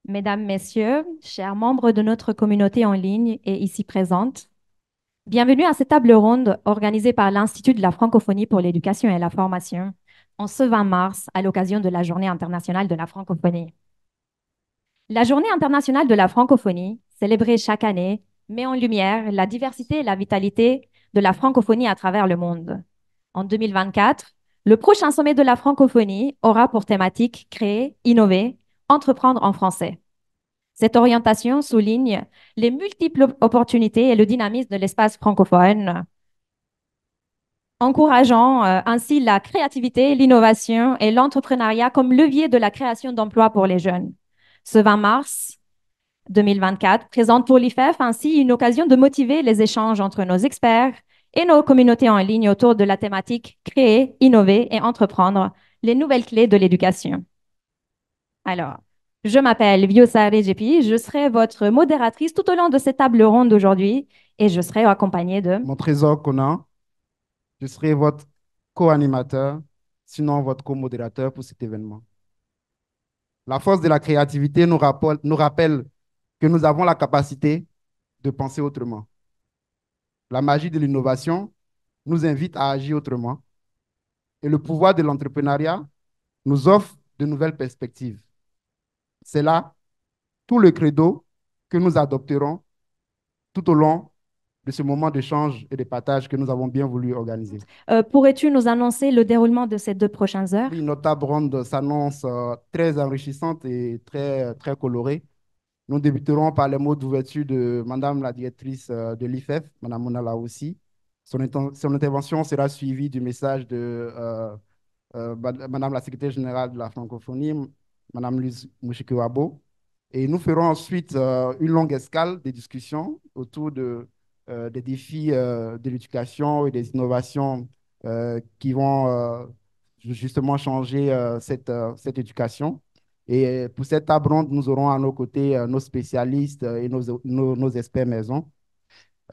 Mesdames, Messieurs, chers membres de notre communauté en ligne et ici présentes, bienvenue à cette table ronde organisée par l'Institut de la francophonie pour l'éducation et la formation en ce 20 mars à l'occasion de la Journée internationale de la francophonie. La Journée internationale de la francophonie, célébrée chaque année, met en lumière la diversité et la vitalité de la francophonie à travers le monde. En 2024, le prochain sommet de la francophonie aura pour thématique créer, innover, entreprendre en français. Cette orientation souligne les multiples opportunités et le dynamisme de l'espace francophone, encourageant ainsi la créativité, l'innovation et l'entrepreneuriat comme levier de la création d'emplois pour les jeunes. Ce 20 mars 2024 présente pour l'IFEF ainsi une occasion de motiver les échanges entre nos experts et nos communautés en ligne autour de la thématique créer, innover et entreprendre les nouvelles clés de l'éducation. Alors, je m'appelle Vyosa Rejepi, je serai votre modératrice tout au long de cette table ronde d'aujourd'hui et je serai accompagnée de... Mon trésor Conan, je serai votre co-animateur, sinon votre co-modérateur pour cet événement. La force de la créativité nous rappelle que nous avons la capacité de penser autrement. La magie de l'innovation nous invite à agir autrement et le pouvoir de l'entrepreneuriat nous offre de nouvelles perspectives. C'est là tout le credo que nous adopterons tout au long de ce moment d'échange et de partage que nous avons bien voulu organiser. Pourrais-tu nous annoncer le déroulement de ces 2 prochaines heures? Oui, notre table ronde s'annonce très enrichissante et très colorée. Nous débuterons par les mots d'ouverture de Madame la directrice de l'IFEF, Madame Mona Laoussi. Son intervention sera suivie du message de Madame la secrétaire générale de la francophonie, Madame Lise Mouchikewabo. Et nous ferons ensuite une longue escale de discussions autour des défis de l'éducation et des innovations qui vont justement changer cette éducation. Et pour cette table ronde, nous aurons à nos côtés nos spécialistes et nos experts maison.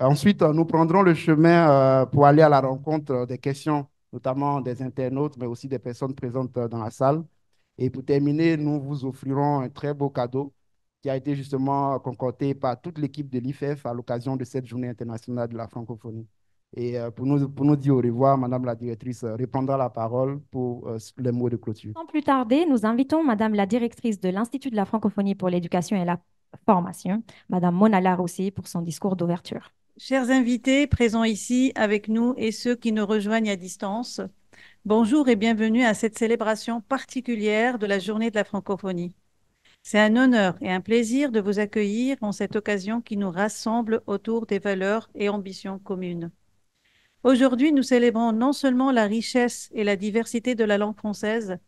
Ensuite, nous prendrons le chemin pour aller à la rencontre des questions, notamment des internautes, mais aussi des personnes présentes dans la salle. Et pour terminer, nous vous offrirons un très beau cadeau qui a été justement concocté par toute l'équipe de l'IFEF à l'occasion de cette journée internationale de la francophonie. Et pour nous dire au revoir, Madame la directrice reprendra la parole pour les mots de clôture. Sans plus tarder, nous invitons Madame la directrice de l'Institut de la francophonie pour l'éducation et la formation, Madame Mona Laroussi, pour son discours d'ouverture. Chers invités présents ici avec nous et ceux qui nous rejoignent à distance, bonjour et bienvenue à cette célébration particulière de la Journée de la francophonie. C'est un honneur et un plaisir de vous accueillir en cette occasion qui nous rassemble autour des valeurs et ambitions communes. Aujourd'hui, nous célébrons non seulement la richesse et la diversité de la langue française,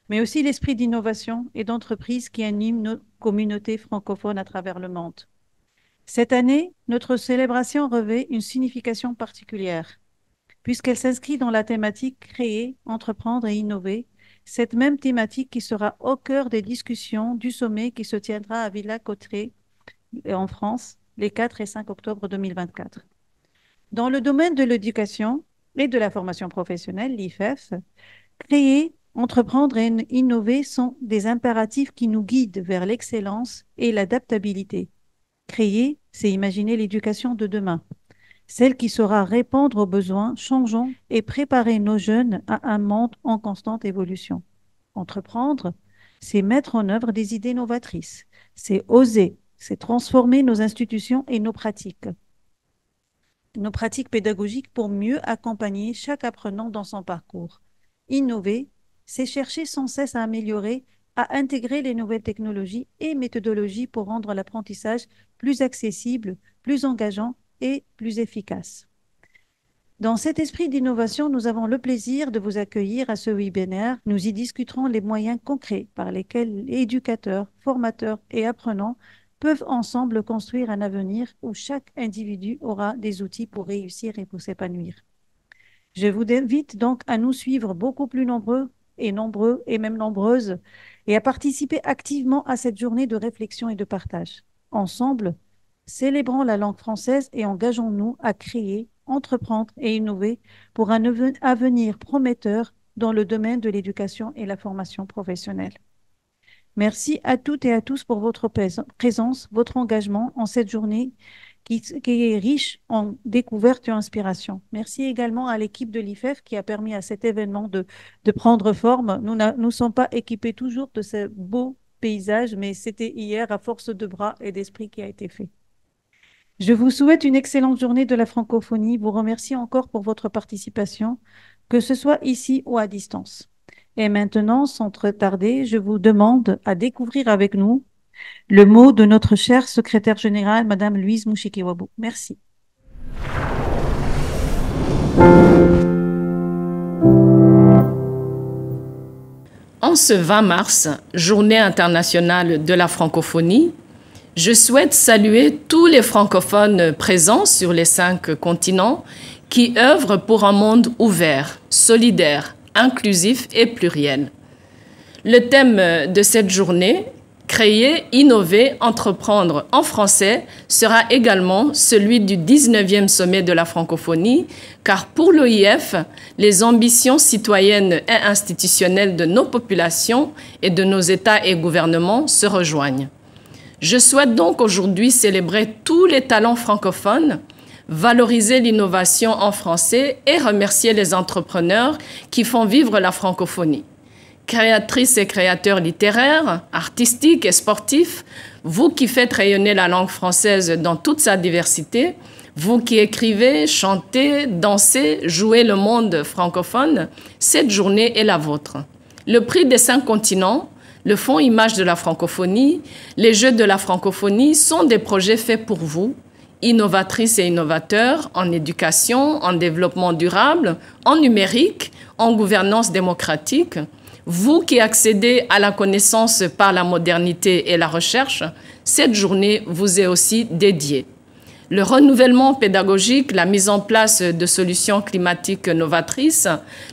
mais aussi l'esprit d'innovation et d'entreprise qui anime nos communautés francophones à travers le monde. Cette année, notre célébration revêt une signification particulière, puisqu'elle s'inscrit dans la thématique créer, entreprendre et innover, cette même thématique qui sera au cœur des discussions du sommet qui se tiendra à Villa-Cotterêts en France les 4 et 5 octobre 2024. Dans le domaine de l'éducation et de la formation professionnelle, l'IFEF, créer, entreprendre et innover sont des impératifs qui nous guident vers l'excellence et l'adaptabilité. Créer, c'est imaginer l'éducation de demain, celle qui saura répondre aux besoins changeants et préparer nos jeunes à un monde en constante évolution. Entreprendre, c'est mettre en œuvre des idées novatrices, c'est oser, c'est transformer nos institutions et nos pratiques pédagogiques pour mieux accompagner chaque apprenant dans son parcours. Innover, c'est chercher sans cesse à améliorer, à intégrer les nouvelles technologies et méthodologies pour rendre l'apprentissage plus accessible, plus engageant et plus efficace. Dans cet esprit d'innovation, nous avons le plaisir de vous accueillir à ce webinaire. Nous y discuterons les moyens concrets par lesquels éducateurs, formateurs et apprenants peuvent ensemble construire un avenir où chaque individu aura des outils pour réussir et pour s'épanouir. Je vous invite donc à nous suivre beaucoup plus nombreux et même nombreuses et à participer activement à cette journée de réflexion et de partage. Ensemble, célébrons la langue française et engageons-nous à créer, entreprendre et innover pour un avenir prometteur dans le domaine de l'éducation et la formation professionnelle. Merci à toutes et à tous pour votre présence, votre engagement en cette journée qui est riche en découvertes et inspirations. Merci également à l'équipe de l'IFEF qui a permis à cet événement de prendre forme. Nous ne sommes pas équipés toujours de ce beau paysage, mais c'était hier à force de bras et d'esprit qui a été fait. Je vous souhaite une excellente journée de la francophonie. Vous remercie encore pour votre participation, que ce soit ici ou à distance. Et maintenant, sans trop tarder, je vous demande à découvrir avec nous le mot de notre chère secrétaire générale, Madame Louise Mouchikiwabo. Merci. En ce 20 mars, Journée internationale de la francophonie, je souhaite saluer tous les francophones présents sur les 5 continents qui œuvrent pour un monde ouvert, solidaire, inclusif et pluriel. Le thème de cette journée, créer, innover, entreprendre en français, sera également celui du 19e sommet de la francophonie, car pour l'OIF, les ambitions citoyennes et institutionnelles de nos populations et de nos États et gouvernements se rejoignent. Je souhaite donc aujourd'hui célébrer tous les talents francophones, valoriser l'innovation en français et remercier les entrepreneurs qui font vivre la francophonie. Créatrices et créateurs littéraires, artistiques et sportifs, vous qui faites rayonner la langue française dans toute sa diversité, vous qui écrivez, chantez, dansez, jouez le monde francophone, cette journée est la vôtre. Le prix des 5 continents, le Fonds Image de la francophonie, les Jeux de la francophonie sont des projets faits pour vous, innovatrices et innovateurs en éducation, en développement durable, en numérique, en gouvernance démocratique. Vous qui accédez à la connaissance par la modernité et la recherche, cette journée vous est aussi dédiée. Le renouvellement pédagogique, la mise en place de solutions climatiques novatrices,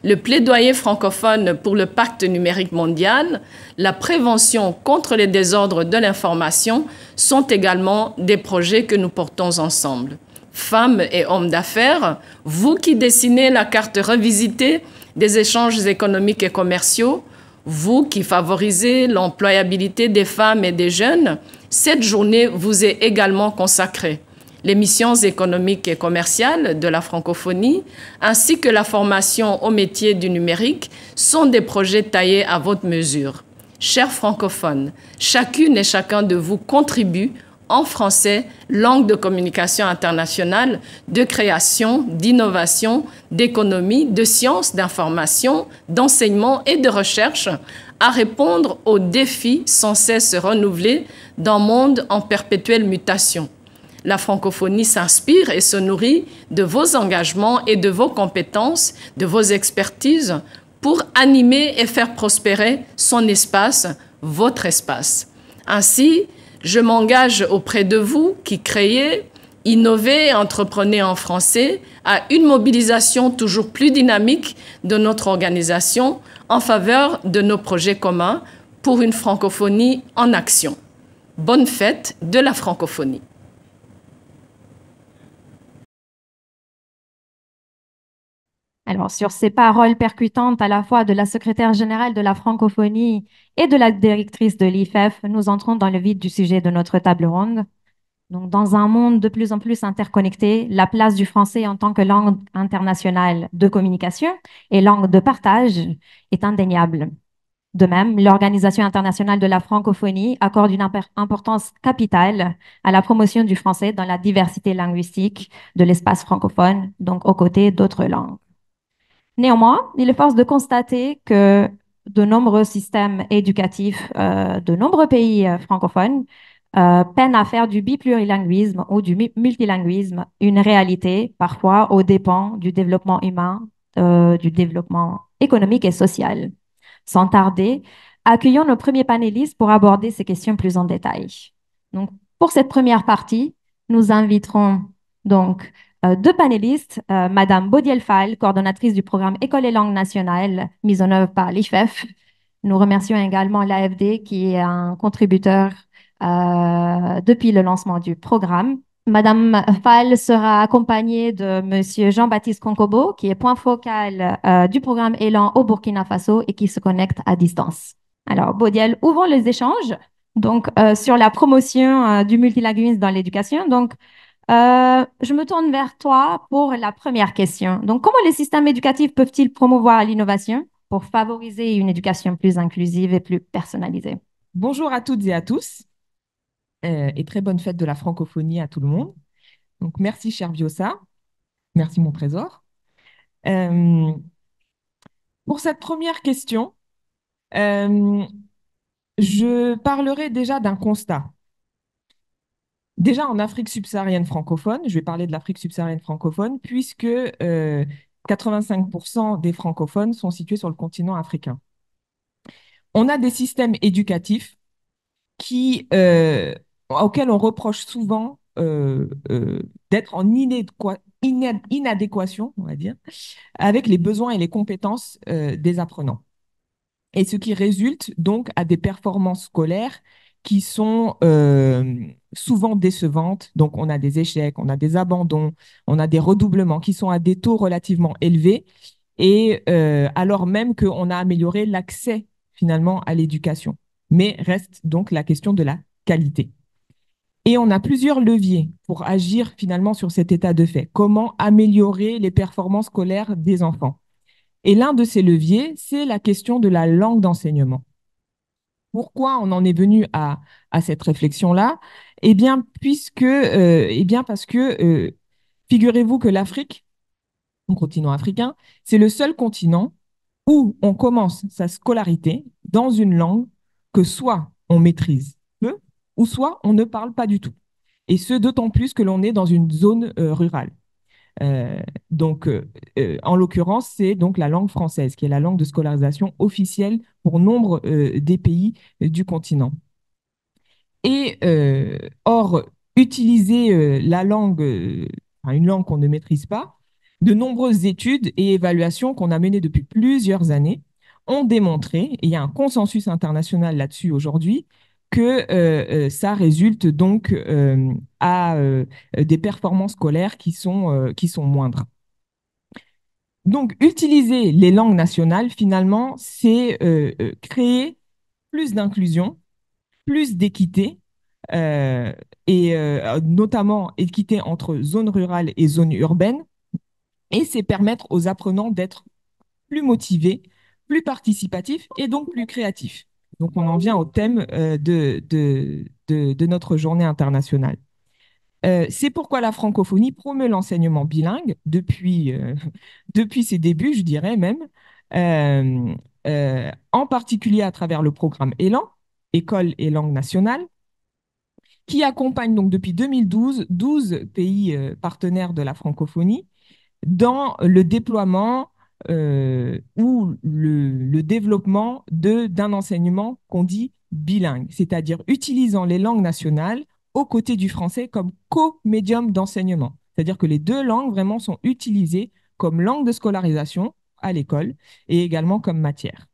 le plaidoyer francophone pour le pacte numérique mondial, la prévention contre les désordres de l'information sont également des projets que nous portons ensemble. Femmes et hommes d'affaires, vous qui dessinez la carte revisitée des échanges économiques et commerciaux, vous qui favorisez l'employabilité des femmes et des jeunes, cette journée vous est également consacrée. Les missions économiques et commerciales de la francophonie, ainsi que la formation au métier du numérique, sont des projets taillés à votre mesure. Chers francophones, chacune et chacun de vous contribue en français, langue de communication internationale, de création, d'innovation, d'économie, de sciences, d'information, d'enseignement et de recherche, à répondre aux défis sans cesse renouvelés d'un monde en perpétuelle mutation. La francophonie s'inspire et se nourrit de vos engagements et de vos compétences, de vos expertises pour animer et faire prospérer son espace, votre espace. Ainsi, je m'engage auprès de vous qui créez, innovez et entreprenez en français à une mobilisation toujours plus dynamique de notre organisation en faveur de nos projets communs pour une francophonie en action. Bonne fête de la francophonie. Alors, sur ces paroles percutantes à la fois de la secrétaire générale de la francophonie et de la directrice de l'IFEF, nous entrons dans le vif du sujet de notre table ronde. Donc, dans un monde de plus en plus interconnecté, la place du français en tant que langue internationale de communication et langue de partage est indéniable. De même, l'Organisation internationale de la francophonie accorde une importance capitale à la promotion du français dans la diversité linguistique de l'espace francophone, donc aux côtés d'autres langues. Néanmoins, il est force de constater que de nombreux systèmes éducatifs de nombreux pays francophones peinent à faire du biplurilinguisme ou du multilinguisme une réalité, parfois aux dépens du développement humain, du développement économique et social. Sans tarder, accueillons nos premiers panélistes pour aborder ces questions plus en détail. Donc, pour cette première partie, nous inviterons donc 2 panélistes, Madame Baudiel Fall, coordonnatrice du programme École et langues nationales, mise en œuvre par l'IFEF. Nous remercions également l'AFD qui est un contributeur depuis le lancement du programme. Madame Fall sera accompagnée de Monsieur Jean-Baptiste Konkobo, qui est point focal du programme Élan au Burkina Faso et qui se connecte à distance. Alors, Baudiel, ouvrons les échanges donc, sur la promotion du multilinguisme dans l'éducation. Donc, je me tourne vers toi pour la première question. Donc, comment les systèmes éducatifs peuvent-ils promouvoir l'innovation pour favoriser une éducation plus inclusive et plus personnalisée? Bonjour à toutes et à tous, et très bonne fête de la francophonie à tout le monde. Donc, merci, cher Viosa. Merci, mon trésor. Euh, pour cette première question, euh, je parlerai déjà d'un constat. Déjà en Afrique subsaharienne francophone, je vais parler de l'Afrique subsaharienne francophone, puisque 85% des francophones sont situés sur le continent africain. On a des systèmes éducatifs auxquels on reproche souvent d'être en inadéquation, on va dire, avec les besoins et les compétences des apprenants. Et ce qui résulte donc à des performances scolaires qui sont souvent décevantes. Donc, on a des échecs, on a des abandons, on a des redoublements qui sont à des taux relativement élevés, et alors même qu'on a amélioré l'accès finalement à l'éducation. Mais reste donc la question de la qualité. Et on a plusieurs leviers pour agir finalement sur cet état de fait. Comment améliorer les performances scolaires des enfants? Et l'un de ces leviers, c'est la question de la langue d'enseignement. Pourquoi on en est venu à cette réflexion-là? Eh bien, parce que figurez-vous que l'Afrique, le continent africain, c'est le seul continent où on commence sa scolarité dans une langue que soit on maîtrise peu, ou soit on ne parle pas du tout. Et ce, d'autant plus que l'on est dans une zone rurale. En l'occurrence, c'est donc la langue française, qui est la langue de scolarisation officielle pour nombre des pays du continent. Et or, utiliser la langue, une langue qu'on ne maîtrise pas, de nombreuses études et évaluations qu'on a menées depuis plusieurs années ont démontré, et il y a un consensus international là-dessus aujourd'hui, que ça résulte donc à des performances scolaires qui sont moindres. Donc, utiliser les langues nationales, finalement, c'est créer plus d'inclusion, plus d'équité, et notamment équité entre zones rurales et zones urbaines, et c'est permettre aux apprenants d'être plus motivés, plus participatifs et donc plus créatifs. Donc, on en vient au thème de notre journée internationale. C'est pourquoi la francophonie promeut l'enseignement bilingue depuis ses débuts, je dirais même, euh, en particulier à travers le programme Élan, École et langue nationale, qui accompagne donc depuis 2012 12 pays partenaires de la francophonie dans le déploiement ou le développement d'un enseignement qu'on dit bilingue, c'est-à-dire utilisant les langues nationales aux côtés du français comme co-médium d'enseignement. C'est-à-dire que les deux langues vraiment sont utilisées comme langue de scolarisation à l'école et également comme matière.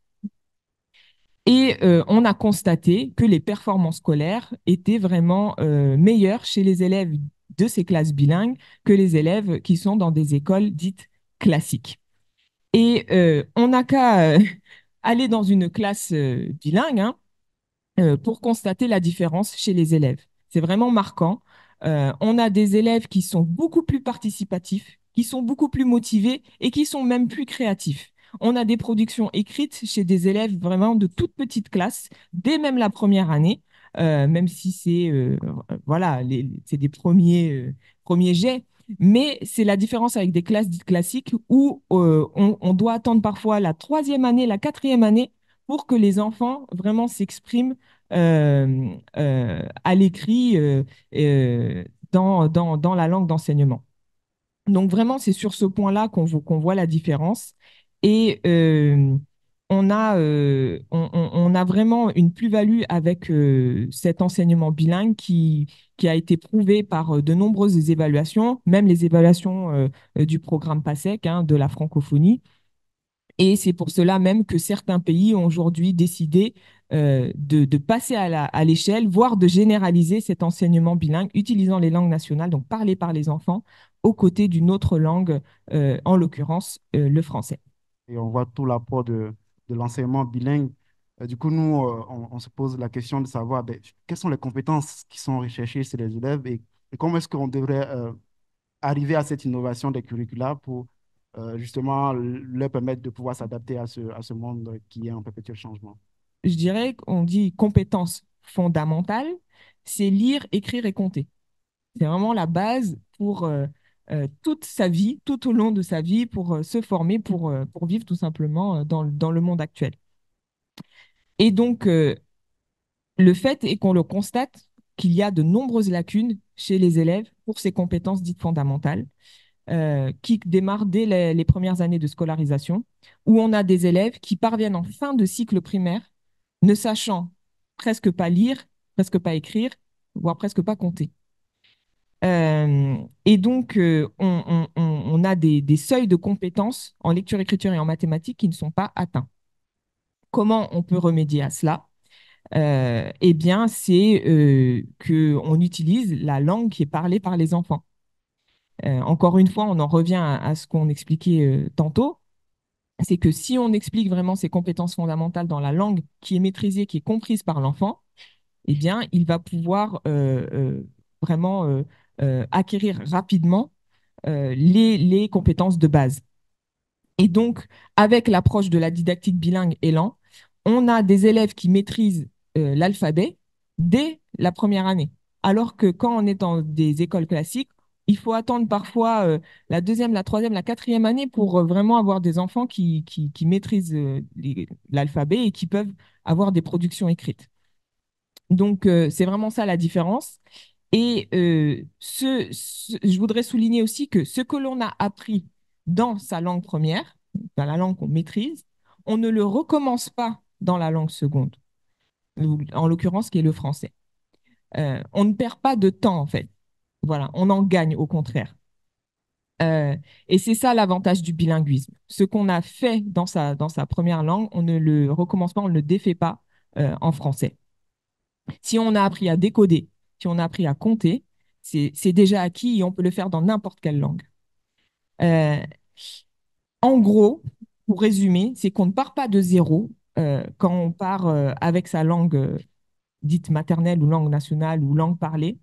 Et on a constaté que les performances scolaires étaient vraiment meilleures chez les élèves de ces classes bilingues que les élèves qui sont dans des écoles dites classiques. Et on n'a qu'à aller dans une classe bilingue, hein, pour constater la différence chez les élèves. C'est vraiment marquant. On a des élèves qui sont beaucoup plus participatifs, qui sont beaucoup plus motivés et qui sont même plus créatifs. On a des productions écrites chez des élèves vraiment de toute petite classe, dès même la première année, même si c'est voilà, c'est des premiers jets. Mais c'est la différence avec des classes dites classiques où on doit attendre parfois la troisième année, la quatrième année pour que les enfants vraiment s'expriment à l'écrit dans la langue d'enseignement. Donc vraiment, c'est sur ce point-là qu'on voit la différence. Et on a vraiment une plus-value avec cet enseignement bilingue qui a été prouvé par de nombreuses évaluations, même les évaluations du programme PASSEC, hein, de la francophonie. Et c'est pour cela même que certains pays ont aujourd'hui décidé de passer à l'échelle, voire de généraliser cet enseignement bilingue utilisant les langues nationales, donc parlées par les enfants, aux côtés d'une autre langue, en l'occurrence le français. Et on voit tout l'apport de l'enseignement bilingue Du coup, nous, on se pose la question de savoir ben, quelles sont les compétences qui sont recherchées chez les élèves et comment est-ce qu'on devrait arriver à cette innovation des curricula pour justement leur permettre de pouvoir s'adapter à ce monde qui est en perpétuel changement. Je dirais qu'on dit compétences fondamentales, c'est lire, écrire et compter. C'est vraiment la base pour toute sa vie, tout au long de sa vie, pour se former, pour vivre tout simplement dans le monde actuel. Et donc, le fait est qu'on le constate qu'il y a de nombreuses lacunes chez les élèves pour ces compétences dites fondamentales, qui démarrent dès les premières années de scolarisation, où on a des élèves qui parviennent en fin de cycle primaire, ne sachant presque pas lire, presque pas écrire, voire presque pas compter. Et donc, on a des seuils de compétences en lecture, écriture et en mathématiques qui ne sont pas atteints. Comment on peut remédier à cela? Eh bien, c'est qu'on utilise la langue qui est parlée par les enfants. Encore une fois, on en revient à ce qu'on expliquait tantôt, c'est que si on explique vraiment ces compétences fondamentales dans la langue qui est maîtrisée, qui est comprise par l'enfant, eh bien, il va pouvoir vraiment acquérir rapidement les compétences de base. Et donc, avec l'approche de la didactique bilingue Élan, on a des élèves qui maîtrisent l'alphabet dès la première année. Alors que quand on est dans des écoles classiques, il faut attendre parfois la deuxième, la troisième, la quatrième année pour vraiment avoir des enfants qui maîtrisent l'alphabet et qui peuvent avoir des productions écrites. Donc, c'est vraiment ça la différence. Et je voudrais souligner aussi que ce que l'on a appris dans sa langue première, dans la langue qu'on maîtrise, on ne le recommence pas dans la langue seconde, en l'occurrence qui est le français. On ne perd pas de temps, en fait. Voilà, on en gagne au contraire. Et c'est ça l'avantage du bilinguisme. Ce qu'on a fait dans sa première langue, on ne le recommence pas, on ne le défait pas en français. Si on a appris à décoder, si on a appris à compter, c'est déjà acquis et on peut le faire dans n'importe quelle langue. Euh, En gros, pour résumer, c'est qu'on ne part pas de zéro quand on part avec sa langue dite maternelle ou langue nationale ou langue parlée.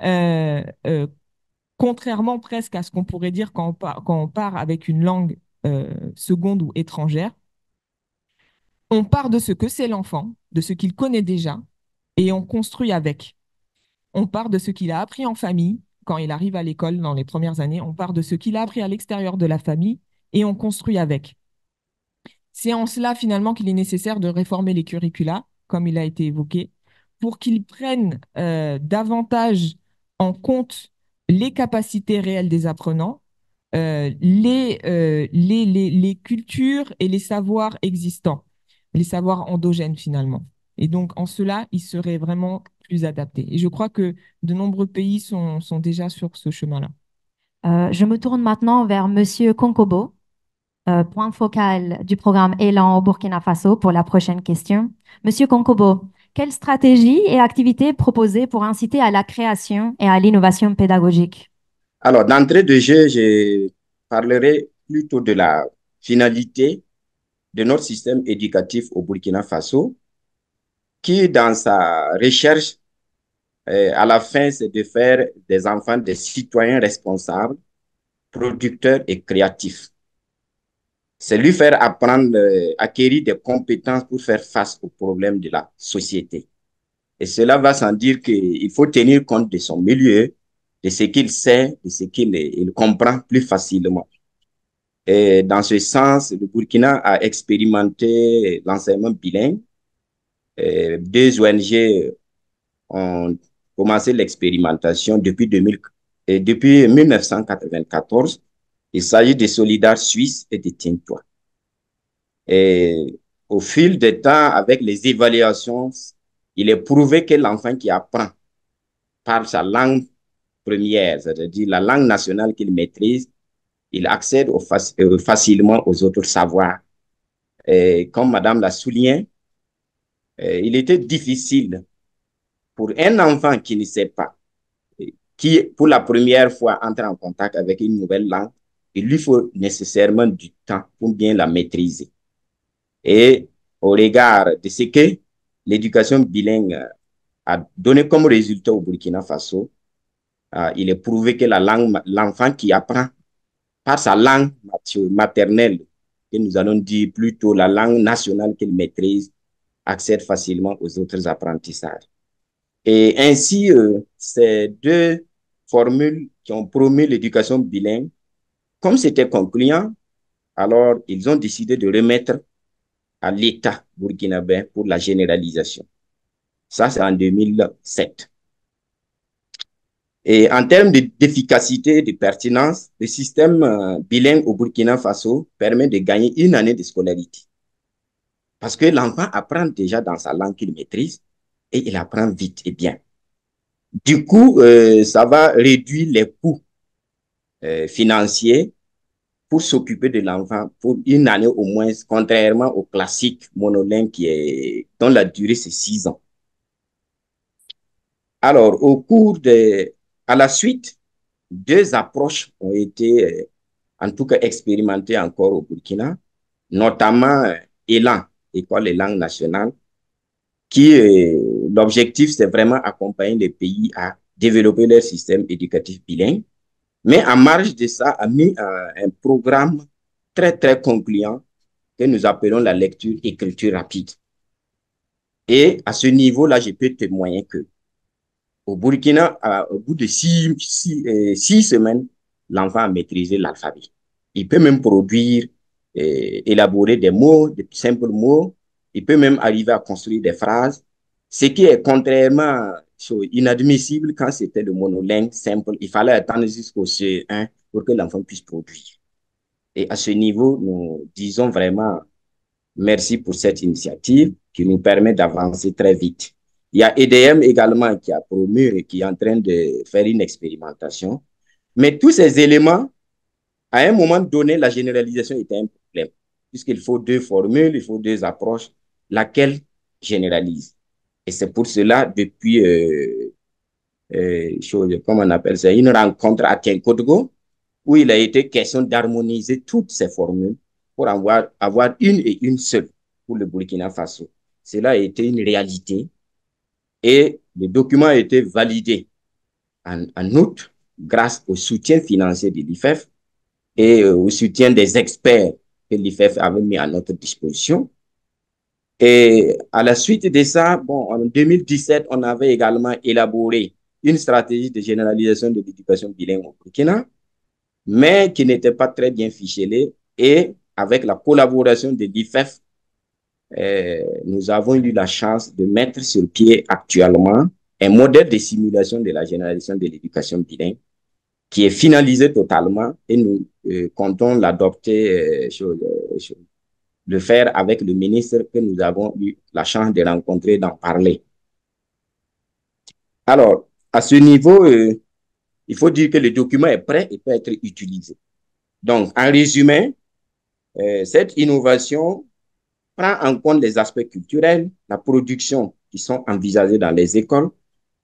Euh, euh, Contrairement presque à ce qu'on pourrait dire quand on part avec une langue seconde ou étrangère, on part de ce que c'est l'enfant, de ce qu'il connaît déjà, et on construit avec. On part de ce qu'il a appris en famille quand il arrive à l'école dans les premières années. On part de ce qu'il a appris à l'extérieur de la famille et on construit avec. C'est en cela finalement qu'il est nécessaire de réformer les curricula, comme il a été évoqué, pour qu'ils prennent davantage en compte les capacités réelles des apprenants, les cultures et les savoirs existants, les savoirs endogènes finalement. Et donc, en cela, ils seraient vraiment plus adaptés. Et je crois que de nombreux pays sont déjà sur ce chemin-là. Je me tourne maintenant vers Monsieur Konkobo, point focal du programme Élan au Burkina Faso pour la prochaine question. Monsieur Konkobo, quelle stratégie et activités proposer pour inciter à la création et à l'innovation pédagogique? Alors, d'entrée de jeu, je parlerai plutôt de la finalité de notre système éducatif au Burkina Faso, qui, dans sa recherche, à la fin, c'est de faire des enfants des citoyens responsables, producteurs et créatifs. C'est lui faire apprendre, acquérir des compétences pour faire face aux problèmes de la société. Et cela va sans dire qu'il faut tenir compte de son milieu, de ce qu'il sait, de ce qu'il comprend plus facilement. Et dans ce sens, le Burkina a expérimenté l'enseignement bilingue. Deux ONG ont commencé l'expérimentation depuis 1994. Il s'agit de Solidar Suisse et de Tintois. Et au fil du temps, avec les évaluations, il est prouvé que l'enfant qui apprend par sa langue première, c'est-à-dire la langue nationale qu'il maîtrise, il accède facilement aux autres savoirs. Et comme Madame l'a souligné, il était difficile pour un enfant qui ne sait pas, qui pour la première fois entre en contact avec une nouvelle langue, il lui faut nécessairement du temps pour bien la maîtriser. Et au regard de ce que l'éducation bilingue a donné comme résultat au Burkina Faso, il est prouvé que l'enfant qui apprend par sa langue maternelle, que nous allons dire plutôt la langue nationale qu'il maîtrise, accède facilement aux autres apprentissages. Et ainsi, ces deux formules qui ont promu l'éducation bilingue, comme c'était concluant, alors ils ont décidé de remettre à l'État burkinabé pour la généralisation. Ça, c'est en 2007. Et en termes d'efficacité et de pertinence, le système bilingue au Burkina Faso permet de gagner une année de scolarité. Parce que l'enfant apprend déjà dans sa langue qu'il maîtrise et il apprend vite et bien. Du coup, ça va réduire les coûts financiers pour s'occuper de l'enfant pour une année au moins, contrairement au classique monolingue dont la durée c'est 6 ans. Alors, à la suite, deux approches ont été, en tout cas, expérimentées encore au Burkina, notamment Élan, École des langues nationales, qui, l'objectif, c'est vraiment accompagner les pays à développer leur système éducatif bilingue. Mais en marge de ça, a mis un programme très, très concluant que nous appelons la lecture-écriture rapide. Et à ce niveau-là, je peux témoigner que au Burkina, au bout de 6 semaines, l'enfant a maîtrisé l'alphabet. Il peut même produire, élaborer des mots, de simples mots. Il peut même arriver à construire des phrases, ce qui est contrairement inadmissible quand c'était le monolingue simple. Il fallait attendre jusqu'au CE1 pour que l'enfant puisse produire. Et à ce niveau, nous disons vraiment merci pour cette initiative qui nous permet d'avancer très vite. Il y a EDM également qui a promu et qui est en train de faire une expérimentation. Mais tous ces éléments, à un moment donné, la généralisation était un problème. Puisqu'il faut deux formules, il faut deux approches, laquelle généralise. Et c'est pour cela, depuis, comment on appelle ça, une rencontre à Kenkodgo, où il a été question d'harmoniser toutes ces formules pour avoir une et une seule pour le Burkina Faso. Cela a été une réalité et le document a été validé en août grâce au soutien financier de l'IFEF et au soutien des experts que l'IFEF avait mis à notre disposition. Et à la suite de ça, bon, en 2017, on avait également élaboré une stratégie de généralisation de l'éducation bilingue au Burkina, mais qui n'était pas très bien ficelée. Et avec la collaboration de l'IFEF, nous avons eu la chance de mettre sur pied actuellement un modèle de simulation de la généralisation de l'éducation bilingue qui est finalisé totalement et nous comptons l'adopter, le faire avec le ministre que nous avons eu la chance de rencontrer, d'en parler. Alors, à ce niveau, il faut dire que le document est prêt et peut être utilisé. Donc, en résumé, cette innovation prend en compte les aspects culturels, la production qui sont envisagés dans les écoles.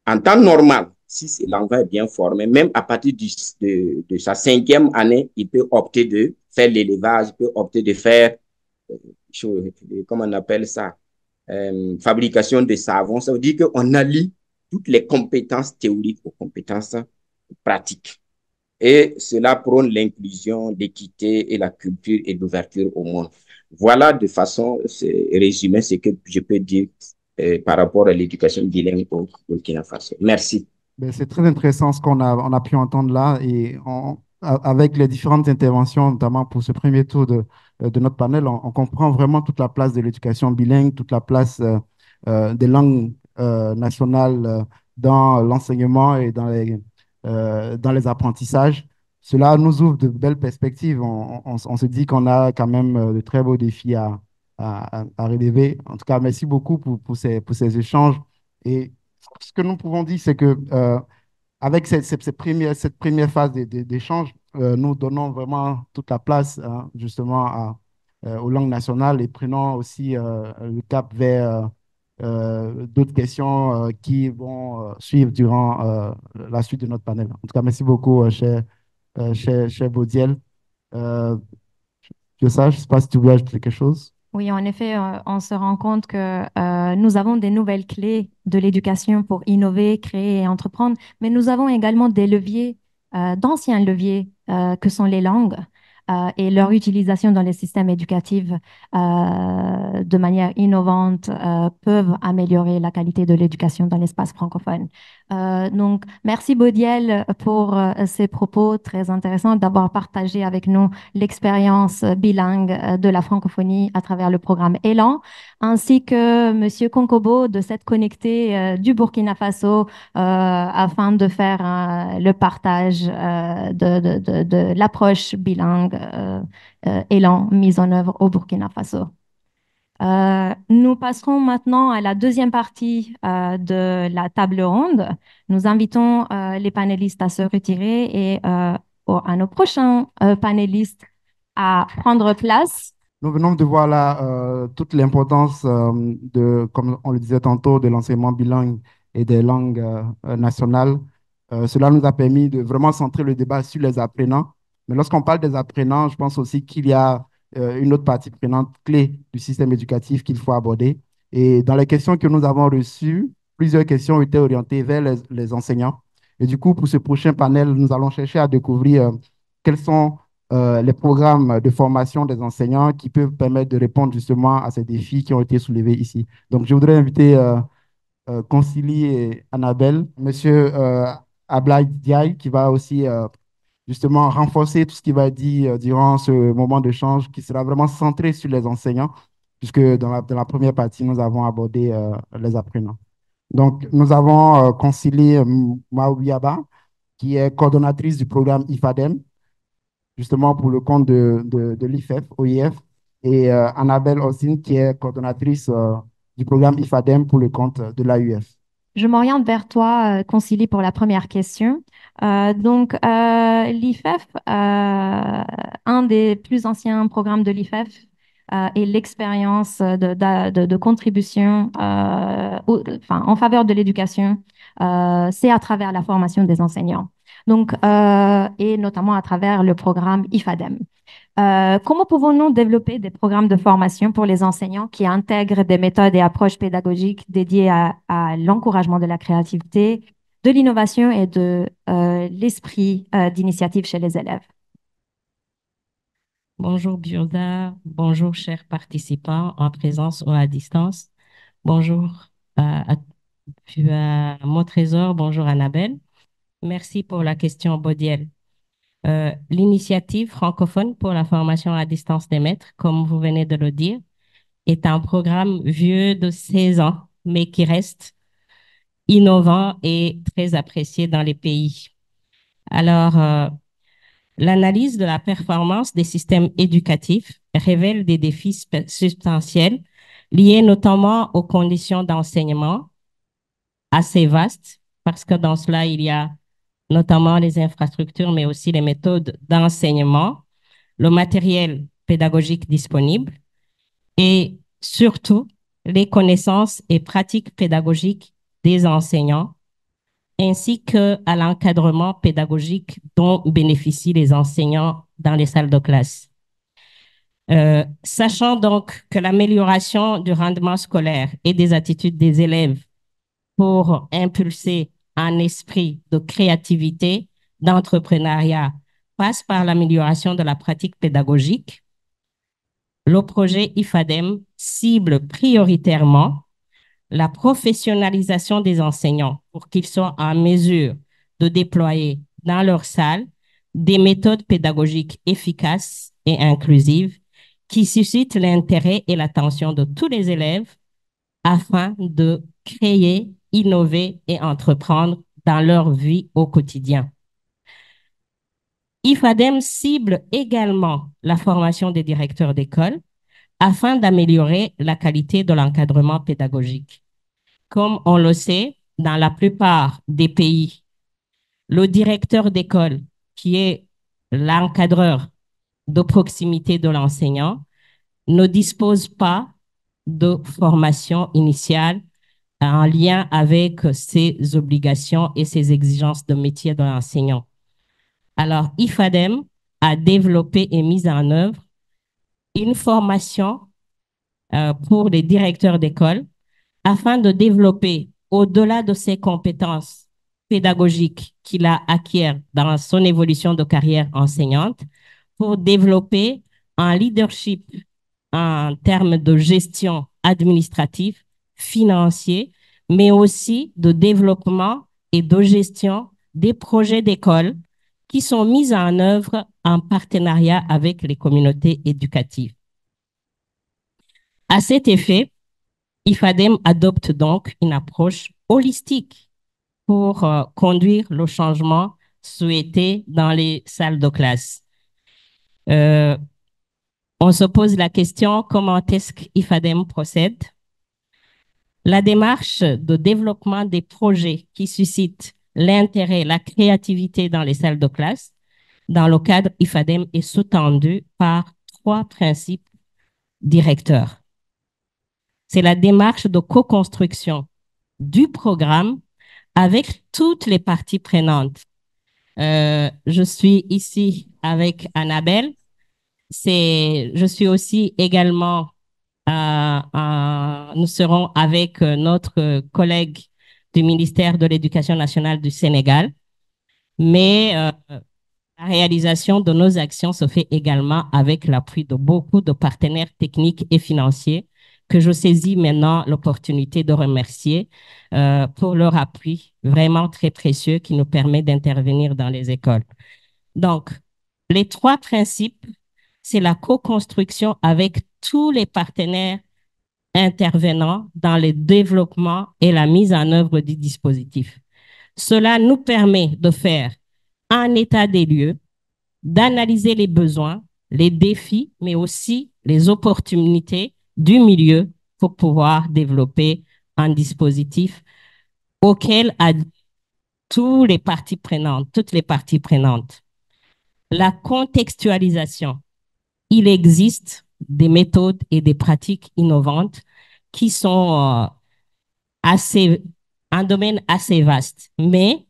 En temps normal, si l'enfant est bien formé, même à partir de sa 5e année, il peut opter de faire l'élevage, il peut opter de faire, comment on appelle ça, fabrication de savon. Ça veut dire qu'on allie toutes les compétences théoriques aux compétences pratiques. Et cela prône l'inclusion, l'équité et la culture et l'ouverture au monde. Voilà de façon résumée ce que je peux dire par rapport à l'éducation bilingue au Burkina Faso. Merci. C'est très intéressant ce on a pu entendre là et avec les différentes interventions, notamment pour ce premier tour de notre panel, on comprend vraiment toute la place de l'éducation bilingue, toute la place des langues nationales dans l'enseignement et dans les apprentissages. Cela nous ouvre de belles perspectives. On se dit qu'on a quand même de très beaux défis à relever. En tout cas, merci beaucoup pour ces échanges. Et ce que nous pouvons dire, c'est que avec cette première phase d'échange, nous donnons vraiment toute la place hein, justement aux langues nationales et prenons aussi le cap vers d'autres questions qui vont suivre durant la suite de notre panel. En tout cas, merci beaucoup, cher Baudiel. Je ne sais pas si tu veux ajouter quelque chose. Oui, en effet, on se rend compte que nous avons des nouvelles clés de l'éducation pour innover, créer et entreprendre, mais nous avons également des leviers, d'anciens leviers, que sont les langues et leur utilisation dans les systèmes éducatifs de manière innovante peuvent améliorer la qualité de l'éducation dans l'espace francophone. Donc, merci Baudiel pour ces propos très intéressants, d'avoir partagé avec nous l'expérience bilingue de la francophonie à travers le programme Élan, ainsi que Monsieur Konkobo de s'être connecté du Burkina Faso afin de faire le partage de l'approche bilingue Élan mise en œuvre au Burkina Faso. Nous passerons maintenant à la deuxième partie de la table ronde. Nous invitons les panélistes à se retirer et à nos prochains panélistes à prendre place. Nous venons de voir là toute l'importance comme on le disait tantôt, de l'enseignement bilingue et des langues nationales. Cela nous a permis de vraiment centrer le débat sur les apprenants. Mais lorsqu'on parle des apprenants, je pense aussi qu'il y a une autre partie prenante clé du système éducatif qu'il faut aborder. Et dans les questions que nous avons reçues, plusieurs questions ont été orientées vers les enseignants. Et du coup, pour ce prochain panel, nous allons chercher à découvrir quels sont les programmes de formation des enseignants qui peuvent permettre de répondre justement à ces défis qui ont été soulevés ici. Donc, je voudrais inviter Concili et Annabelle, Monsieur Ablaye Diaye, qui va aussi justement renforcer tout ce qui va être dit durant ce moment d'échange, qui sera vraiment centré sur les enseignants, puisque dans la première partie, nous avons abordé les apprenants. Donc, nous avons Concili Maouyaba, qui est coordonnatrice du programme IFADEM, justement pour le compte de l'IFEF, OIF, et Annabelle Austin, qui est coordonnatrice du programme IFADEM pour le compte de l'AUF. Je m'oriente vers toi, Concili, pour la première question. Donc, l'IFEF, un des plus anciens programmes de l'IFEF, et l'expérience de contribution en faveur de l'éducation, c'est à travers la formation des enseignants. Donc, et notamment à travers le programme IFADEM. Comment pouvons-nous développer des programmes de formation pour les enseignants qui intègrent des méthodes et approches pédagogiques dédiées à l'encouragement de la créativité, de l'innovation et de l'esprit d'initiative chez les élèves? Bonjour Burda, bonjour chers participants en présence ou à distance. Bonjour à mon trésor, bonjour Annabelle. Merci pour la question Baudiel. L'initiative francophone pour la formation à distance des maîtres, comme vous venez de le dire, est un programme vieux de 16 ans, mais qui reste innovant et très apprécié dans les pays. Alors, l'analyse de la performance des systèmes éducatifs révèle des défis substantiels liés notamment aux conditions d'enseignement assez vastes, parce que dans cela, il y a notamment les infrastructures, mais aussi les méthodes d'enseignement, le matériel pédagogique disponible et surtout les connaissances et pratiques pédagogiques des enseignants, ainsi qu'à l'encadrement pédagogique dont bénéficient les enseignants dans les salles de classe. Sachant donc que l'amélioration du rendement scolaire et des attitudes des élèves pour impulser un esprit de créativité, d'entrepreneuriat, passe par l'amélioration de la pratique pédagogique, le projet IFADEM cible prioritairement la professionnalisation des enseignants pour qu'ils soient en mesure de déployer dans leur salle des méthodes pédagogiques efficaces et inclusives qui suscitent l'intérêt et l'attention de tous les élèves afin de créer, innover et entreprendre dans leur vie au quotidien. IFADEM cible également la formation des directeurs d'école afin d'améliorer la qualité de l'encadrement pédagogique. Comme on le sait, dans la plupart des pays, le directeur d'école, qui est l'encadreur de proximité de l'enseignant, ne dispose pas de formation initiale en lien avec ses obligations et ses exigences de métier de l'enseignant. Alors, IFADEM a développé et mis en œuvre une formation pour les directeurs d'école afin de développer, au-delà de ses compétences pédagogiques qu'il a acquiert dans son évolution de carrière enseignante, pour développer un leadership en termes de gestion administrative, financier, mais aussi de développement et de gestion des projets d'école qui sont mis en œuvre en partenariat avec les communautés éducatives. À cet effet, IFADEM adopte donc une approche holistique pour conduire le changement souhaité dans les salles de classe. On se pose la question, comment est-ce qu'IFADEM procède? La démarche de développement des projets qui suscitent l'intérêt, la créativité dans les salles de classe, dans le cadre IFADEM, est sous-tendue par 3 principes directeurs. C'est la démarche de co-construction du programme avec toutes les parties prenantes. Je suis ici avec Annabelle. Je suis aussi également, nous serons avec notre collègue du ministère de l'Éducation nationale du Sénégal, mais la réalisation de nos actions se fait également avec l'appui de beaucoup de partenaires techniques et financiers que je saisis maintenant l'opportunité de remercier pour leur appui vraiment très précieux qui nous permet d'intervenir dans les écoles. Donc, les 3 principes, c'est la co-construction avec tous les partenaires intervenants dans le développement et la mise en œuvre du dispositif. Cela nous permet de faire un état des lieux, d'analyser les besoins, les défis, mais aussi les opportunités du milieu pour pouvoir développer un dispositif auquel toutes les parties prenantes. La contextualisation. Il existe des méthodes et des pratiques innovantes qui sont un domaine assez vaste, mais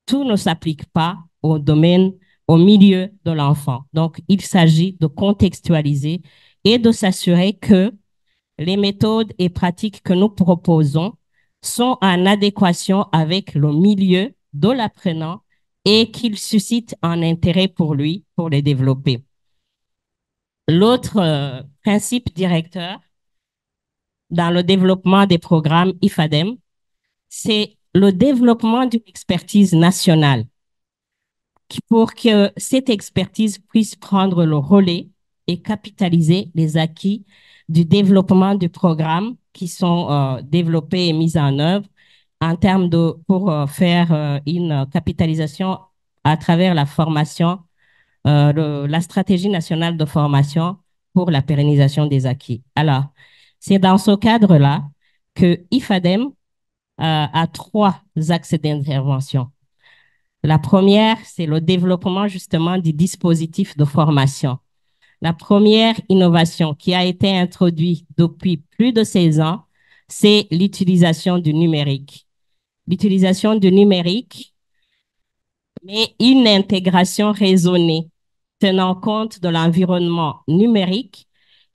tout ne s'applique pas au milieu de l'enfant. Donc, il s'agit de contextualiser et de s'assurer que les méthodes et pratiques que nous proposons sont en adéquation avec le milieu de l'apprenant et qu'ils suscitent un intérêt pour lui pour les développer. L'autre principe directeur dans le développement des programmes IFADEM, c'est le développement d'une expertise nationale pour que cette expertise puisse prendre le relais et capitaliser les acquis du développement du programme qui sont développés et mis en œuvre en termes pour faire une capitalisation à travers la formation, la stratégie nationale de formation pour la pérennisation des acquis. Alors, c'est dans ce cadre-là que IFADEM a 3 axes d'intervention. La première, c'est le développement justement du dispositif de formation. La première innovation qui a été introduite depuis plus de 16 ans, c'est l'utilisation du numérique. L'utilisation du numérique, mais une intégration raisonnée, tenant compte de l'environnement numérique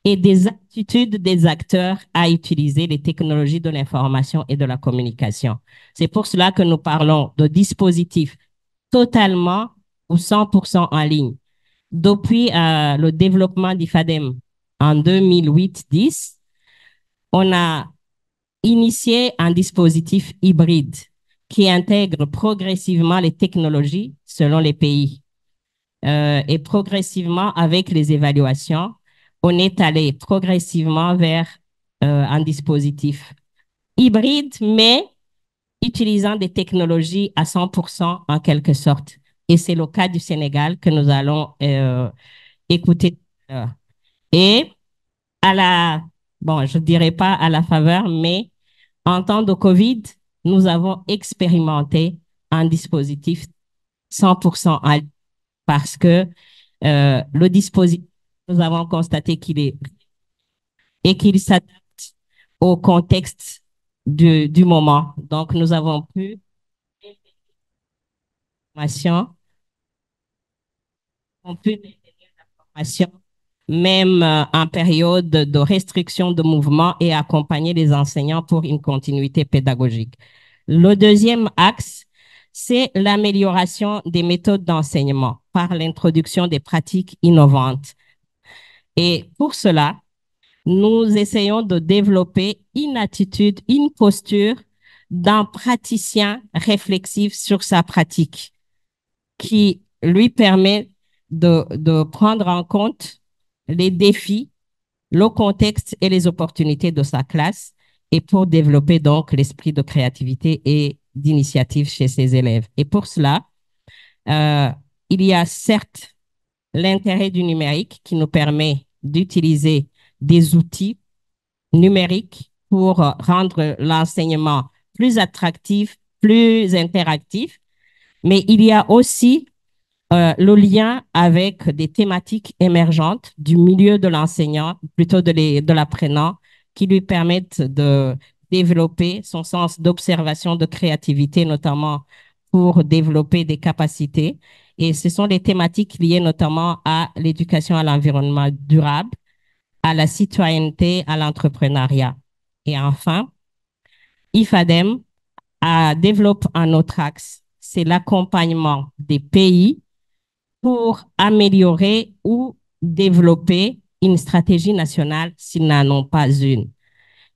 et des aptitudes des acteurs à utiliser les technologies de l'information et de la communication. C'est pour cela que nous parlons de dispositifs totalement ou 100% en ligne. Depuis le développement d'IFADEM en 2008-10, on a initié un dispositif hybride qui intègre progressivement les technologies selon les pays. Et progressivement, avec les évaluations, on est allé progressivement vers un dispositif hybride, mais utilisant des technologies à 100% en quelque sorte. Et c'est le cas du Sénégal que nous allons écouter. Et je ne dirais pas à la faveur, mais en temps de COVID, nous avons expérimenté un dispositif 100% en ligne parce que le dispositif, nous avons constaté qu'il s'adapte au contexte du moment. Donc, nous avons pu on peut maintenir la formation même en période de restriction de mouvement et accompagner les enseignants pour une continuité pédagogique. Le deuxième axe, c'est l'amélioration des méthodes d'enseignement par l'introduction des pratiques innovantes. Et pour cela, nous essayons de développer une attitude, une posture d'un praticien réflexif sur sa pratique qui lui permet de prendre en compte les défis, le contexte et les opportunités de sa classe et pour développer donc l'esprit de créativité et d'initiative chez ses élèves. Et pour cela, euh, il y a certes l'intérêt du numérique qui nous permet d'utiliser des outils numériques pour rendre l'enseignement plus attractif, plus interactif, mais il y a aussi le lien avec des thématiques émergentes du milieu de l'enseignant, plutôt de l'apprenant, qui lui permettent de développer son sens d'observation, de créativité, notamment pour développer des capacités. Et ce sont des thématiques liées notamment à l'éducation à l'environnement durable, à la citoyenneté, à l'entrepreneuriat. Et enfin, IFADEM développe un autre axe, c'est l'accompagnement des pays pour améliorer ou développer une stratégie nationale s'ils n'en ont pas une.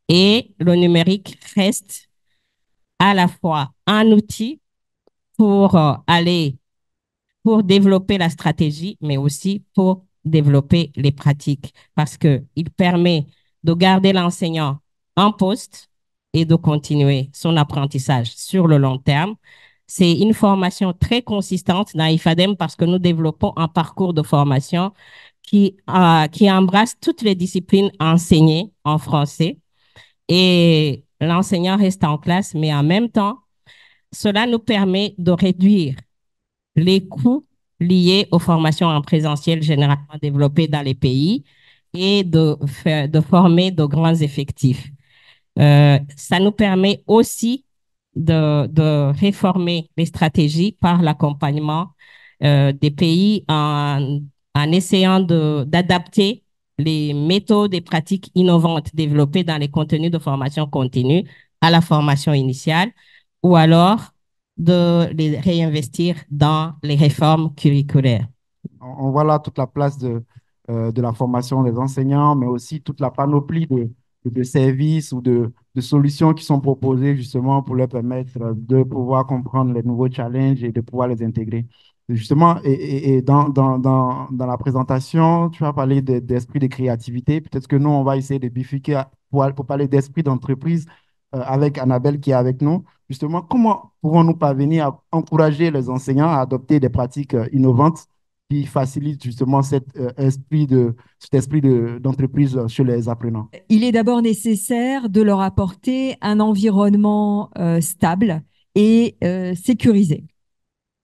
Et le numérique reste à la fois un outil pour pour développer la stratégie, mais aussi pour développer les pratiques, parce qu'il permet de garder l'enseignant en poste et de continuer son apprentissage sur le long terme. C'est une formation très consistante dans IFADEM parce que nous développons un parcours de formation qui embrasse toutes les disciplines enseignées en français et l'enseignant reste en classe, mais en même temps, cela nous permet de réduire les coûts liés aux formations en présentiel généralement développées dans les pays et de former de grands effectifs. Ça nous permet aussi de réformer les stratégies par l'accompagnement des pays en essayant d'adapter les méthodes et pratiques innovantes développées dans les contenus de formation continue à la formation initiale ou alors de les réinvestir dans les réformes curriculaires. On voit là toute la place de la formation des enseignants, mais aussi toute la panoplie de services ou de solutions qui sont proposées justement pour leur permettre de pouvoir comprendre les nouveaux challenges et de pouvoir les intégrer. Justement, et dans la présentation, tu as parlé d'esprit de créativité. Peut-être que nous, on va essayer de bifurquer pour parler d'esprit d'entreprise avec Annabelle qui est avec nous. Justement, comment pouvons-nous parvenir à encourager les enseignants à adopter des pratiques innovantes qui facilitent justement cet esprit d'entreprise chez les apprenants? Il est d'abord nécessaire de leur apporter un environnement stable et sécurisé.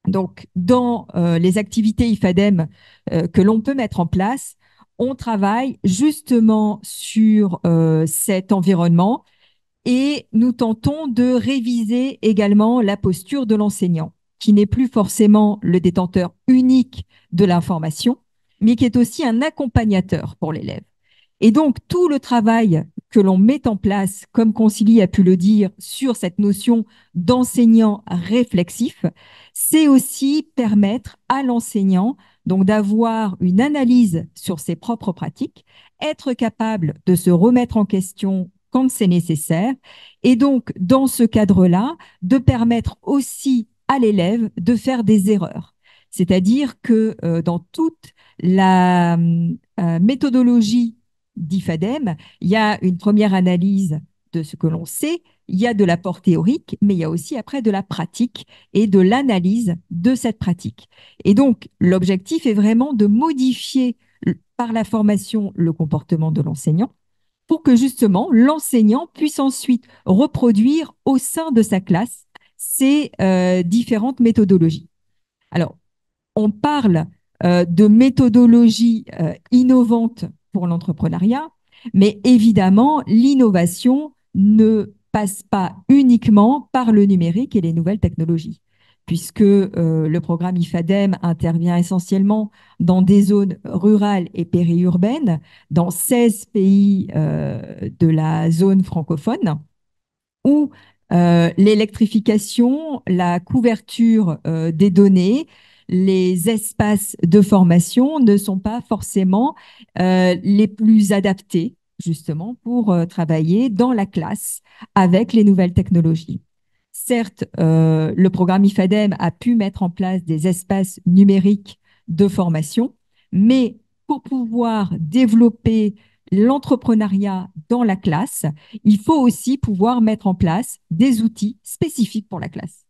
Donc, dans les activités IFADEM que l'on peut mettre en place, on travaille justement sur cet environnement et nous tentons de réviser également la posture de l'enseignant, qui n'est plus forcément le détenteur unique de l'information, mais qui est aussi un accompagnateur pour l'élève. Et donc, tout le travail que l'on met en place, comme Concili a pu le dire, sur cette notion d'enseignant réflexif, c'est aussi permettre à l'enseignant donc d'avoir une analyse sur ses propres pratiques, être capable de se remettre en question quand c'est nécessaire, et donc, dans ce cadre-là, de permettre aussi à l'élève de faire des erreurs. C'est-à-dire que dans toute la méthodologie d'IFADEM, il y a une première analyse de ce que l'on sait, il y a de l'apport théorique, mais il y a aussi après de la pratique et de l'analyse de cette pratique. Et donc, l'objectif est vraiment de modifier par la formation le comportement de l'enseignant pour que justement l'enseignant puisse ensuite reproduire au sein de sa classe ces différentes méthodologies. Alors, on parle de méthodologies innovantes pour l'entrepreneuriat, mais évidemment, l'innovation ne passe pas uniquement par le numérique et les nouvelles technologies. puisque le programme IFADEM intervient essentiellement dans des zones rurales et périurbaines, dans 16 pays de la zone francophone, où l'électrification, la couverture des données, les espaces de formation ne sont pas forcément les plus adaptés, justement, pour travailler dans la classe avec les nouvelles technologies. Certes, le programme IFADEM a pu mettre en place des espaces numériques de formation, mais pour pouvoir développer l'entrepreneuriat dans la classe, il faut aussi pouvoir mettre en place des outils spécifiques pour la classe.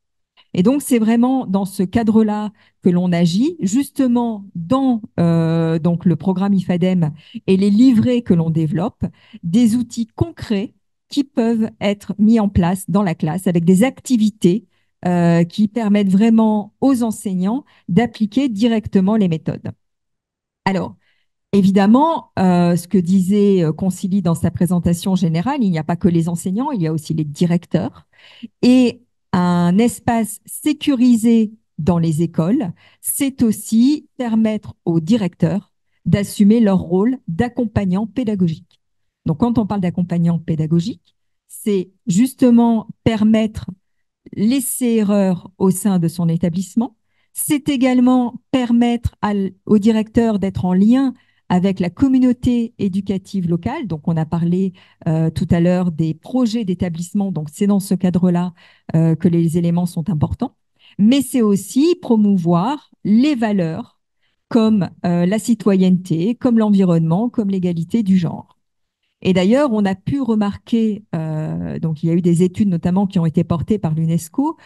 Et donc, c'est vraiment dans ce cadre-là que l'on agit, justement dans donc le programme IFADEM et les livrets que l'on développe, des outils concrets qui peuvent être mis en place dans la classe avec des activités qui permettent vraiment aux enseignants d'appliquer directement les méthodes. Alors, évidemment, ce que disait Concili dans sa présentation générale, il n'y a pas que les enseignants, il y a aussi les directeurs. Et un espace sécurisé dans les écoles, c'est aussi permettre aux directeurs d'assumer leur rôle d'accompagnant pédagogique. Donc, quand on parle d'accompagnant pédagogique, c'est justement permettre l'essai-erreur au sein de son établissement. C'est également permettre au directeur d'être en lien avec la communauté éducative locale. Donc, on a parlé tout à l'heure des projets d'établissement. Donc, c'est dans ce cadre-là que les éléments sont importants. Mais c'est aussi promouvoir les valeurs comme la citoyenneté, comme l'environnement, comme l'égalité du genre. Et d'ailleurs, on a pu remarquer, donc il y a eu des études notamment qui ont été portées par l'UNESCO,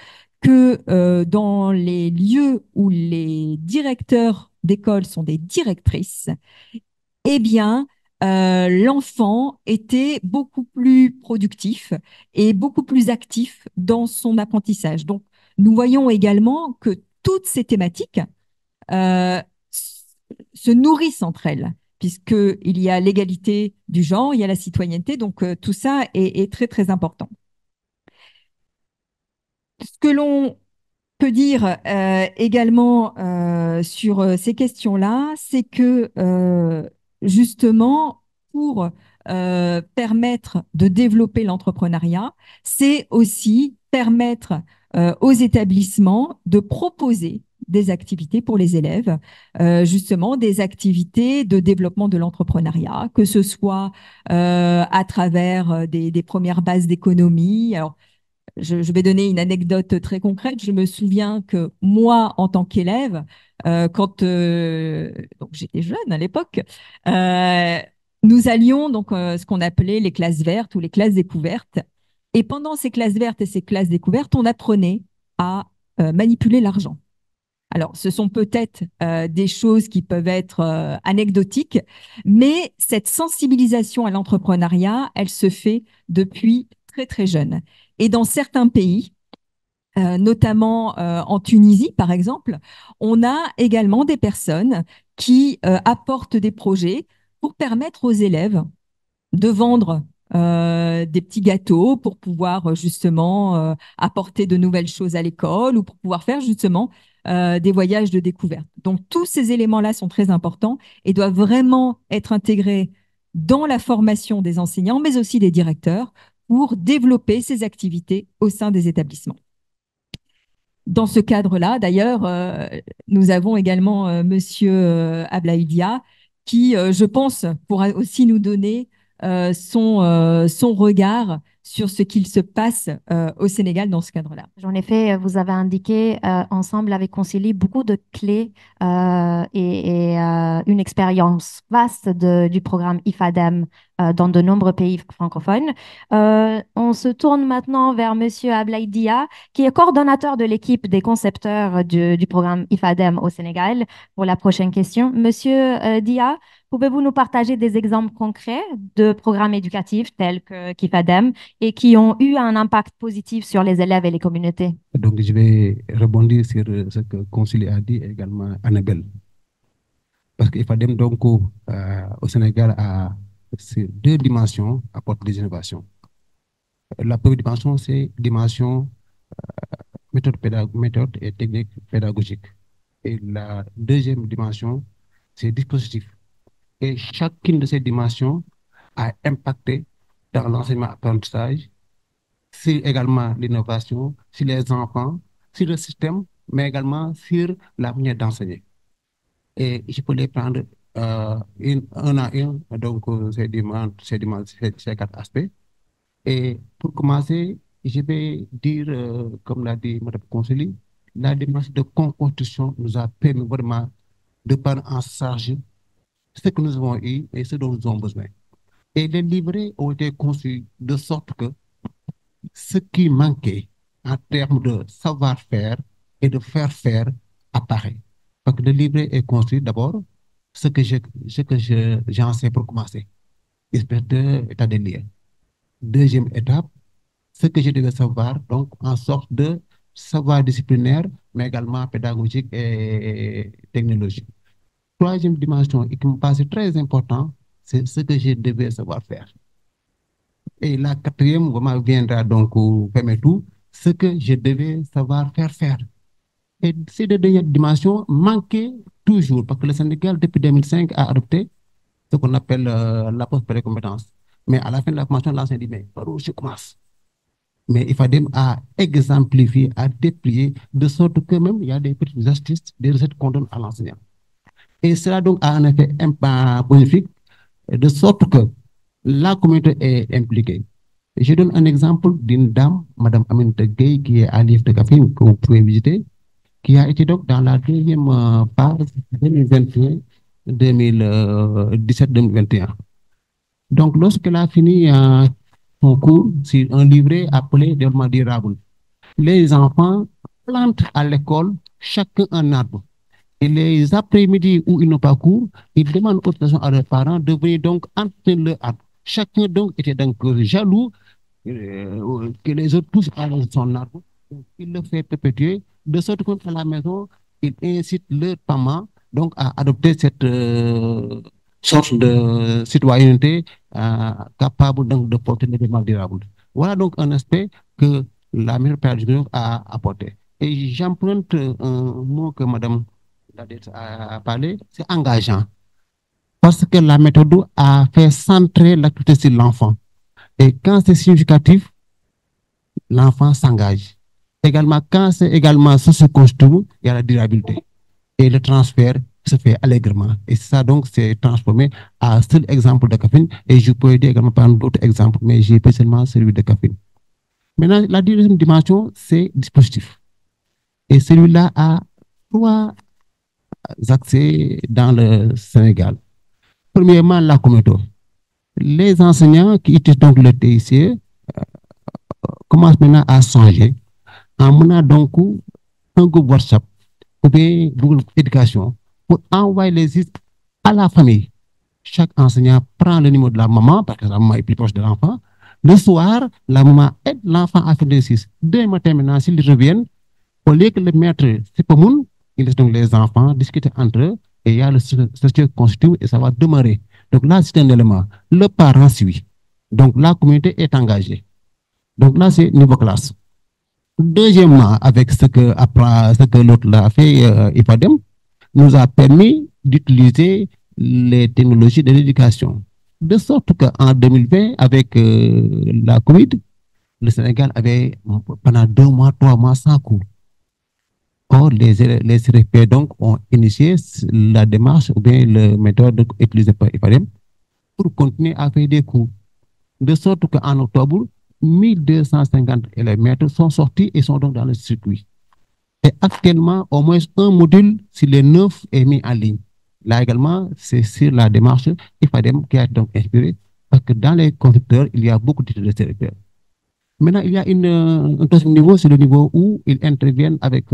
que dans les lieux où les directeurs d'école sont des directrices, eh bien, l'enfant était beaucoup plus productif et beaucoup plus actif dans son apprentissage. Donc, nous voyons également que toutes ces thématiques euh, se nourrissent entre elles, puisqu'il y a l'égalité du genre, il y a la citoyenneté, donc tout ça est très, très important. Ce que l'on peut dire également sur ces questions-là, c'est que justement, pour permettre de développer l'entrepreneuriat, c'est aussi permettre aux établissements de proposer des activités pour les élèves, justement des activités de développement de l'entrepreneuriat, que ce soit à travers des premières bases d'économie. Alors, je vais donner une anecdote très concrète. Je me souviens que moi, en tant qu'élève, quand donc j'étais jeune à l'époque, nous allions donc ce qu'on appelait les classes vertes ou les classes découvertes. Et pendant ces classes vertes et ces classes découvertes, on apprenait à manipuler l'argent. Alors, ce sont peut-être des choses qui peuvent être anecdotiques, mais cette sensibilisation à l'entrepreneuriat, elle se fait depuis très, très jeune. Et dans certains pays, notamment en Tunisie, par exemple, on a également des personnes qui apportent des projets pour permettre aux élèves de vendre des petits gâteaux pour pouvoir justement apporter de nouvelles choses à l'école ou pour pouvoir faire justement des voyages de découverte. Donc, tous ces éléments-là sont très importants et doivent vraiment être intégrés dans la formation des enseignants, mais aussi des directeurs, pour développer ces activités au sein des établissements. Dans ce cadre-là, d'ailleurs, nous avons également Monsieur Ablaïdia, qui, je pense, pourra aussi nous donner son regard sur ce qu'il se passe au Sénégal dans ce cadre-là. En effet, vous avez indiqué ensemble avec Concili beaucoup de clés et une expérience vaste du programme IFADEM dans de nombreux pays francophones. On se tourne maintenant vers Monsieur Ablaïdia, qui est coordonnateur de l'équipe des concepteurs du programme IFADEM au Sénégal, pour la prochaine question. Monsieur Dia, pouvez-vous nous partager des exemples concrets de programmes éducatifs tels qu'IFADEM et qui ont eu un impact positif sur les élèves et les communautés? Donc, je vais rebondir sur ce que Concili a dit et également Annabelle. Parce qu'IFADEM, donc, au Sénégal, a ces deux dimensions, apporte des innovations. La première dimension, c'est dimension méthodes et techniques pédagogiques. Et la deuxième dimension, c'est dispositif. Et chacune de ces dimensions a impacté dans l'enseignement-apprentissage, sur également l'innovation, sur les enfants, sur le système, mais également sur la manière d'enseigner. Et je peux les prendre un à un, donc ces quatre aspects. Et pour commencer, je vais dire, comme l'a dit Mme Consoli, la démarche de co-construction nous a permis vraiment de prendre en charge ce que nous avons eu et ce dont nous avons besoin. Et les livrets ont été conçus de sorte que ce qui manquait en termes de savoir-faire et de faire apparaît. Parce que le livret est construit d'abord ce que j'en sais pour commencer. Espèce d'état des lieux. Deuxième étape, ce que je devais savoir, donc en sorte de savoir disciplinaire, mais également pédagogique et technologique. Troisième dimension, et qui me paraît très important, c'est ce que je devais savoir faire. Et la quatrième, vraiment, viendra donc permettre tout, ce que je devais savoir faire. Et ces deux dernières dimensions manquaient toujours, parce que le Sénégal, depuis 2005, a adopté ce qu'on appelle la post-précompétence. Mais à la fin de la formation, l'enseignant dit, mais par où je commence? Mais il fallait à exemplifier, à déplier, de sorte que même il y a des petites astuces, des recettes qu'on donne à l'enseignant. Et cela donc a un effet bénéfique, de sorte que la communauté est impliquée. Je donne un exemple d'une dame, Mme Aminata Gueye, qui est à l'IF de Kaffrine, que vous pouvez visiter, qui a été donc dans la deuxième phase 2017-2021. Donc, lorsqu'elle a fini son cours sur un livret appelé Développement durable, les enfants plantent à l'école chacun un arbre. Et les après-midi où ils n'ont pas cours, ils demandent autorisation à leurs parents de venir donc entretenir leur arbre. Chacun donc était donc jaloux que les autres touchent à son arbre. Donc, il le fait perpétuer, de sorte qu'à la maison, il incite leurs parents donc à adopter cette sorte de citoyenneté capable donc de porter le développement durable. Voilà donc un aspect que la méthode pédagogique a apporté. Et j'emprunte un mot que Mme a parlé, c'est engageant. Parce que la méthode a fait centrer l'activité sur l'enfant. Et quand c'est significatif, l'enfant s'engage. Également, quand c'est également socio-construit, il y a la durabilité. Et le transfert se fait allègrement. Et ça, donc, c'est transformé à un seul exemple de Kaffrine. Et je peux aider également par d'autres exemples, mais j'ai pris seulement celui de Kaffrine. Maintenant, la deuxième dimension, c'est dispositif. Et celui-là a trois accès dans le Sénégal. Premièrement, la communauté. Les enseignants qui utilisent donc le TIC commencent maintenant à changer en menant donc un groupe WhatsApp ou bien Google Éducation pour envoyer les listes à la famille. Chaque enseignant prend le numéro de la maman parce que la maman est plus proche de l'enfant. Le soir, la maman aide l'enfant à faire des exercices. Demain matin, maintenant, s'ils reviennent, au lieu que le maître, c'est pas moun, il laisse donc les enfants discuter entre eux et il y a le structure constitué et ça va demeurer. Donc là, c'est un élément. Le parent suit. Donc la communauté est engagée. Donc là, c'est niveau classe. Deuxièmement, avec ce que l'autre a fait, IFADEM, nous a permis d'utiliser les technologies de l'éducation. De sorte qu'en 2020, avec la COVID, le Sénégal avait pendant 2 mois, 3 mois sans cours. Or, les CRFP donc ont initié la démarche ou bien la méthode utilisée par IFADEM pour continuer à faire des cours. De sorte qu'en octobre, 1250 élèves maîtres sont sortis et sont donc dans le circuit. Et actuellement, au moins un module sur les 9 est mis en ligne. Là également, c'est sur la démarche IFADEM qui a été donc inspirée parce que dans les constructeurs, il y a beaucoup de CRFP. Maintenant, il y a un deuxième niveau, c'est le niveau où ils interviennent avec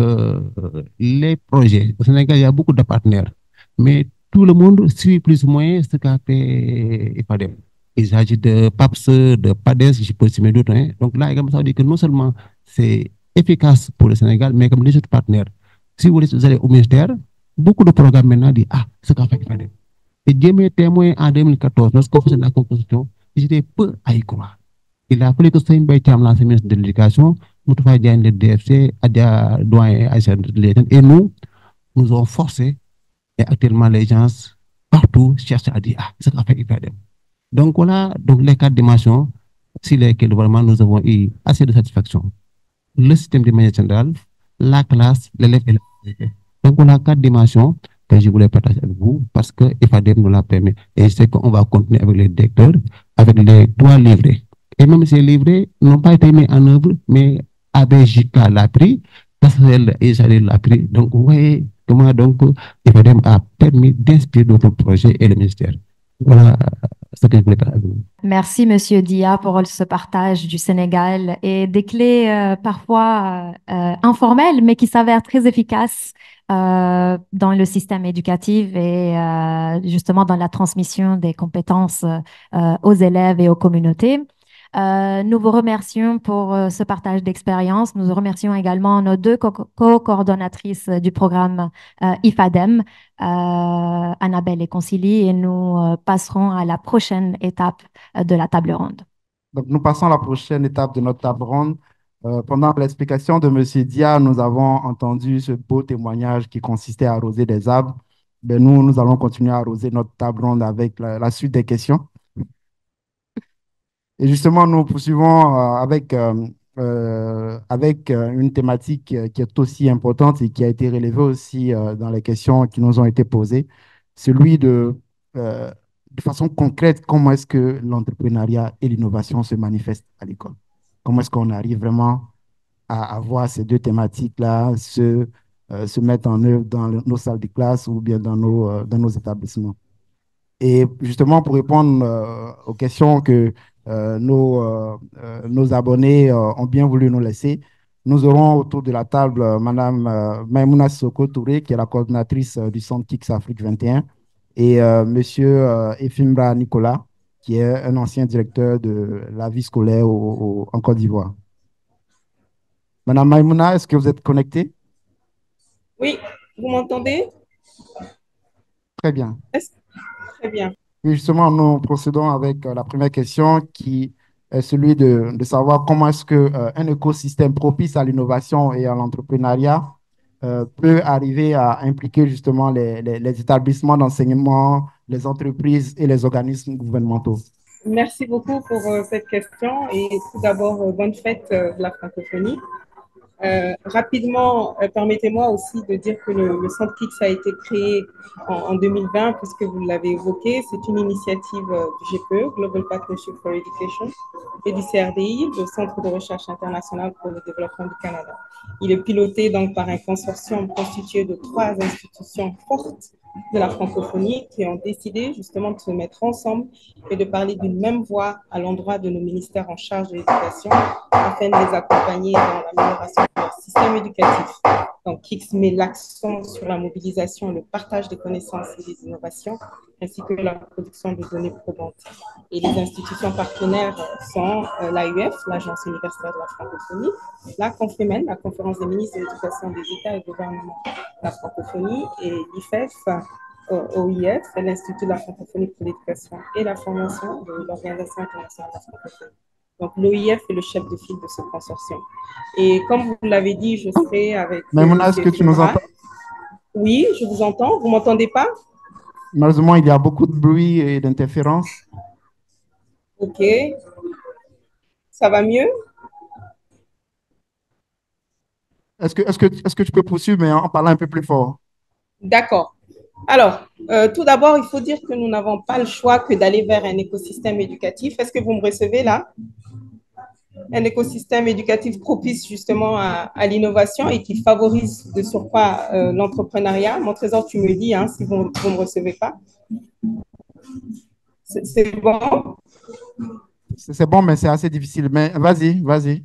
les projets. Au Sénégal, il y a beaucoup de partenaires, mais tout le monde suit plus ou moins ce qu'a fait IFADEM. Il s'agit de PAPS, de PADES, je peux citer d'autres. Hein. Donc là, également, ça veut dire que non seulement c'est efficace pour le Sénégal, mais comme les autres partenaires. Si vous allez au ministère, beaucoup de programmes maintenant disent, ah, ce qu'a fait IFADEM. Et Dieu m'est témoin en 2014, lorsqu'on faisait la composition, j'étais peu à y croire. Il a fallu que Saïm Baïtiam, l'ancien ministre de l'Éducation, Moustapha Diagne, le DFC, Adia Doyen, et nous avons forcé, et actuellement les gens partout cherchent à dire, ah, c'est ce qu'a fait IFADEM. Donc voilà, donc les 4 dimensions, sur lesquelles vraiment nous avons eu assez de satisfaction. Le système de manière générale, la classe, l'élève et la société. Donc voilà 4 dimensions que je voulais partager avec vous parce que IFADEM nous l'a permis. Et je sais qu'on va continuer avec les directeurs, avec les 3 livrets. Et même ces livrets n'ont pas été mis en œuvre, mais ABJK l'a pris, PASSEL et Jalil l'a pris. Donc vous voyez comment donc IFADEM a permis d'inspirer d'autres projets et le ministère. Voilà ce que je voulais partager avec vous. Merci, Monsieur Dia, pour ce partage du Sénégal et des clés parfois informelles, mais qui s'avèrent très efficaces dans le système éducatif et justement dans la transmission des compétences aux élèves et aux communautés. Nous vous remercions pour ce partage d'expérience. Nous remercions également nos 2 co-coordonnatrices du programme IFADEM, Annabelle et Concili, et nous passerons à la prochaine étape de la table ronde. Donc, nous passons à la prochaine étape de notre table ronde. Pendant l'explication de M. Dia, nous avons entendu ce beau témoignage qui consistait à arroser des arbres. Ben, nous allons continuer à arroser notre table ronde avec la suite des questions. Et justement, nous poursuivons avec une thématique qui est aussi importante et qui a été relevée aussi dans les questions qui nous ont été posées, celui de façon concrète, comment est-ce que l'entrepreneuriat et l'innovation se manifestent à l'école? Comment est-ce qu'on arrive vraiment à voir ces 2 thématiques-là se mettre en œuvre dans nos salles de classe ou bien dans nos établissements? Et justement, pour répondre aux questions que nos abonnés ont bien voulu nous laisser, nous aurons autour de la table Mme Maïmouna Soko Touré, qui est la coordinatrice du Centre KIX Afrique 21, et M. Efimra Nicolas, qui est un ancien directeur de la vie scolaire en Côte d'Ivoire. Madame Maïmouna, est-ce que vous êtes connectée? Oui, vous m'entendez? Très bien. Très bien. Oui, justement, nous procédons avec la première question qui est celui de savoir comment est-ce qu'un écosystème propice à l'innovation et à l'entrepreneuriat peut arriver à impliquer justement les établissements d'enseignement, les entreprises et les organismes gouvernementaux. Merci beaucoup pour cette question et tout d'abord, bonne fête de la francophonie. Rapidement, permettez-moi aussi de dire que le Centre KIX a été créé en 2020, puisque vous l'avez évoqué. C'est une initiative du GPE, Global Partnership for Education, et du CRDI, le Centre de recherche international pour le développement du Canada. Il est piloté donc par un consortium constitué de 3 institutions fortes de la francophonie qui ont décidé justement de se mettre ensemble et de parler d'une même voix à l'endroit de nos ministères en charge de l'éducation afin de les accompagner dans l'amélioration de leur système éducatif. Donc, KIX met l'accent sur la mobilisation et le partage des connaissances et des innovations, ainsi que la production de données probantes. Et les institutions partenaires sont l'AUF, l'Agence universitaire de la francophonie, la CONFEMEN, la Conférence des ministres de l'éducation des États et gouvernements de la francophonie, et l'IFEF, OIF, l'Institut de la francophonie pour l'éducation et la formation de l'Organisation internationale de la francophonie. Donc, l'OIF est le chef de file de ce consortium. Et comme vous l'avez dit, je serai avec... Maïmouna, est-ce que tu nous entends? Oui, je vous entends. Vous ne m'entendez pas? Malheureusement, il y a beaucoup de bruit et d'interférences. OK. Ça va mieux? Est-ce que tu peux poursuivre, mais en parlant un peu plus fort? D'accord. Alors, tout d'abord, il faut dire que nous n'avons pas le choix que d'aller vers un écosystème éducatif. Est-ce que vous me recevez là? Un écosystème éducatif propice justement à l'innovation et qui favorise de surcroît l'entrepreneuriat. Mon trésor, tu me dis si vous ne me recevez pas. C'est bon? C'est bon, mais c'est assez difficile. Mais vas-y, vas-y.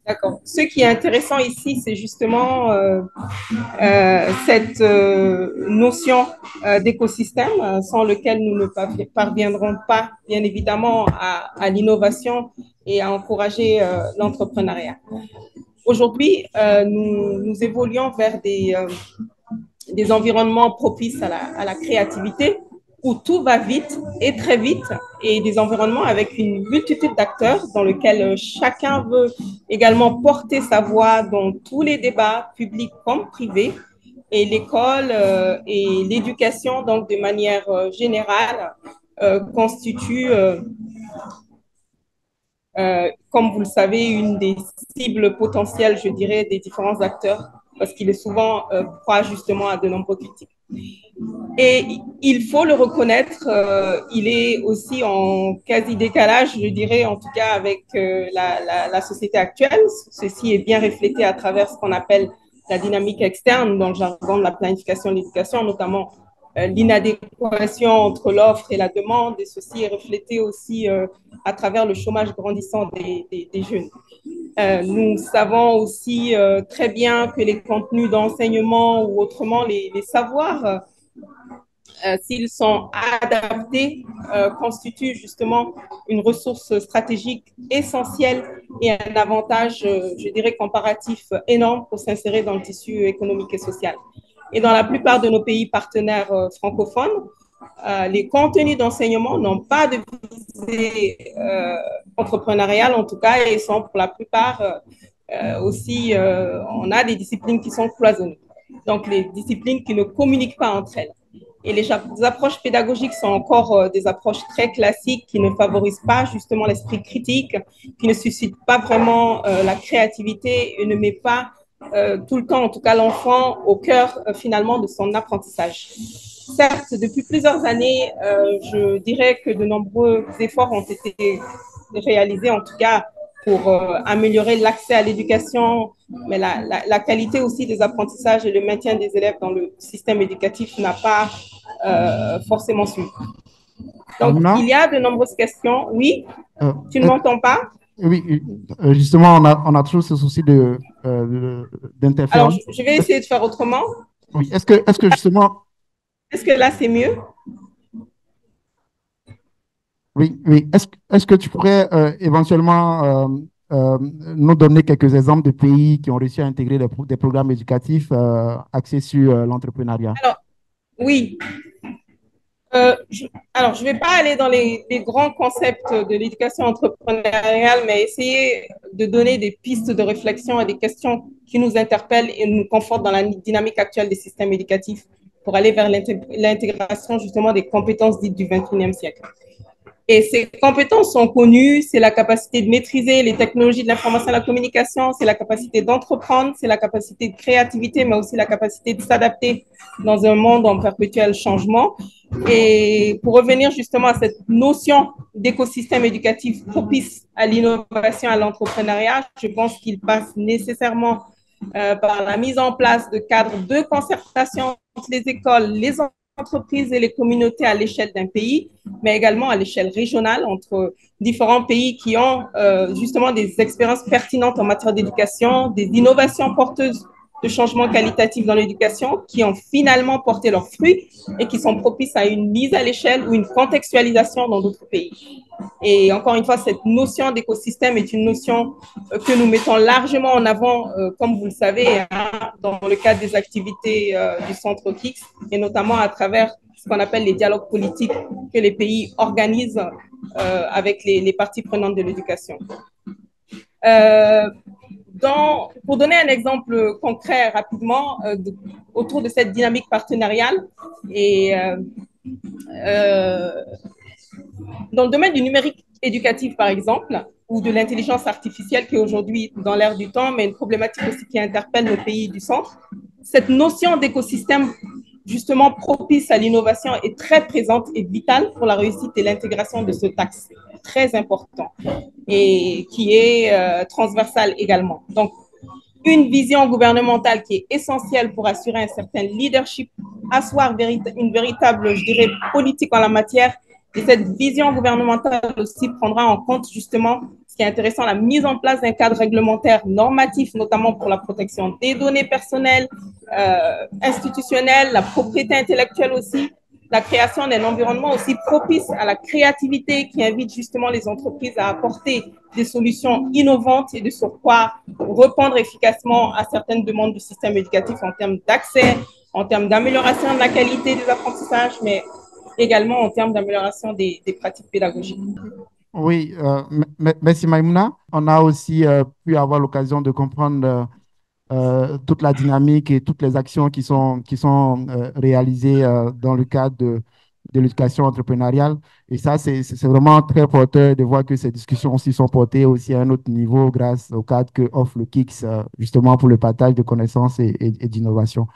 D'accord. Ce qui est intéressant ici, c'est justement cette notion d'écosystème sans lequel nous ne parviendrons pas, bien évidemment, à l'innovation et à encourager l'entrepreneuriat. Aujourd'hui, nous évoluons vers des environnements propices à la créativité où tout va vite et très vite, et des environnements avec une multitude d'acteurs dans lesquels chacun veut également porter sa voix dans tous les débats, publics comme privés, et l'école et l'éducation, donc de manière générale, constituent, comme vous le savez, une des cibles potentielles, je dirais, des différents acteurs, parce qu'il est souvent proie justement à de nombreux critiques. Et il faut le reconnaître, il est aussi en quasi-décalage, je dirais, en tout cas avec la société actuelle. Ceci est bien reflété à travers ce qu'on appelle la dynamique externe dans le jargon de la planification de l'éducation, notamment l'inadéquation entre l'offre et la demande, et ceci est reflété aussi à travers le chômage grandissant des jeunes. Nous savons aussi très bien que les contenus d'enseignement ou autrement les savoirs, s'ils sont adaptés, constituent justement une ressource stratégique essentielle et un avantage, je dirais, comparatif énorme pour s'insérer dans le tissu économique et social. Et dans la plupart de nos pays partenaires francophones, les contenus d'enseignement n'ont pas de visée entrepreneuriale, en tout cas, et sont pour la plupart aussi, on a des disciplines qui sont cloisonnées. Donc, les disciplines qui ne communiquent pas entre elles. Et les approches pédagogiques sont encore des approches très classiques qui ne favorisent pas justement l'esprit critique, qui ne suscitent pas vraiment la créativité et ne met pas tout le temps, en tout cas l'enfant, au cœur finalement de son apprentissage. Certes, depuis plusieurs années, je dirais que de nombreux efforts ont été réalisés, en tout cas pour améliorer l'accès à l'éducation, mais la qualité aussi des apprentissages et le maintien des élèves dans le système éducatif n'a pas forcément suivi. Donc, il y a de nombreuses questions. Oui, tu ne m'entends pas? Oui, justement, on a toujours ce souci d'interférence. Alors, je vais essayer de faire autrement. Oui, est-ce que justement... Est-ce que là, c'est mieux? Oui, oui. Est-ce que tu pourrais éventuellement nous donner quelques exemples de pays qui ont réussi à intégrer des programmes éducatifs axés sur l'entrepreneuriat? Alors, oui. Alors, je ne vais pas aller dans les grands concepts de l'éducation entrepreneuriale, mais essayer de donner des pistes de réflexion et des questions qui nous interpellent et nous confortent dans la dynamique actuelle des systèmes éducatifs pour aller vers l'intégration justement des compétences dites du XXIe siècle. Et ces compétences sont connues, c'est la capacité de maîtriser les technologies de l'information et de la communication, c'est la capacité d'entreprendre, c'est la capacité de créativité, mais aussi la capacité de s'adapter dans un monde en perpétuel changement. Et pour revenir justement à cette notion d'écosystème éducatif propice à l'innovation et à l'entrepreneuriat, je pense qu'il passe nécessairement par la mise en place de cadres de concertation entre les écoles, les entreprises et les communautés à l'échelle d'un pays, mais également à l'échelle régionale entre différents pays qui ont justement des expériences pertinentes en matière d'éducation, des innovations porteuses de changements qualitatifs dans l'éducation qui ont finalement porté leurs fruits et qui sont propices à une mise à l'échelle ou une contextualisation dans d'autres pays. Et encore une fois, cette notion d'écosystème est une notion que nous mettons largement en avant, comme vous le savez, hein, dans le cadre des activités du Centre KIX, et notamment à travers ce qu'on appelle les dialogues politiques que les pays organisent avec les parties prenantes de l'éducation. Pour donner un exemple concret rapidement autour de cette dynamique partenariale et dans le domaine du numérique éducatif, par exemple, ou de l'intelligence artificielle qui est aujourd'hui dans l'air du temps, mais une problématique aussi qui interpelle nos pays du centre, cette notion d'écosystème justement propice à l'innovation est très présente et vitale pour la réussite et l'intégration de ce axe très important et qui est transversal également. Donc, une vision gouvernementale qui est essentielle pour assurer un certain leadership, asseoir une véritable, je dirais, politique en la matière. Et cette vision gouvernementale aussi prendra en compte justement, ce qui est intéressant, la mise en place d'un cadre réglementaire normatif, notamment pour la protection des données personnelles, institutionnelles, la propriété intellectuelle aussi, la création d'un environnement aussi propice à la créativité qui invite justement les entreprises à apporter des solutions innovantes et de surcroît répondre efficacement à certaines demandes du système éducatif en termes d'accès, en termes d'amélioration de la qualité des apprentissages, mais également en termes d'amélioration des pratiques pédagogiques. Oui, merci Maïmouna. On a aussi pu avoir l'occasion de comprendre toute la dynamique et toutes les actions qui sont réalisées dans le cadre de l'éducation entrepreneuriale. Et ça, c'est vraiment très porteur de voir que ces discussions aussi sont portées aussi à un autre niveau grâce au cadre que offre le KICS, justement pour le partage de connaissances et d'innovation.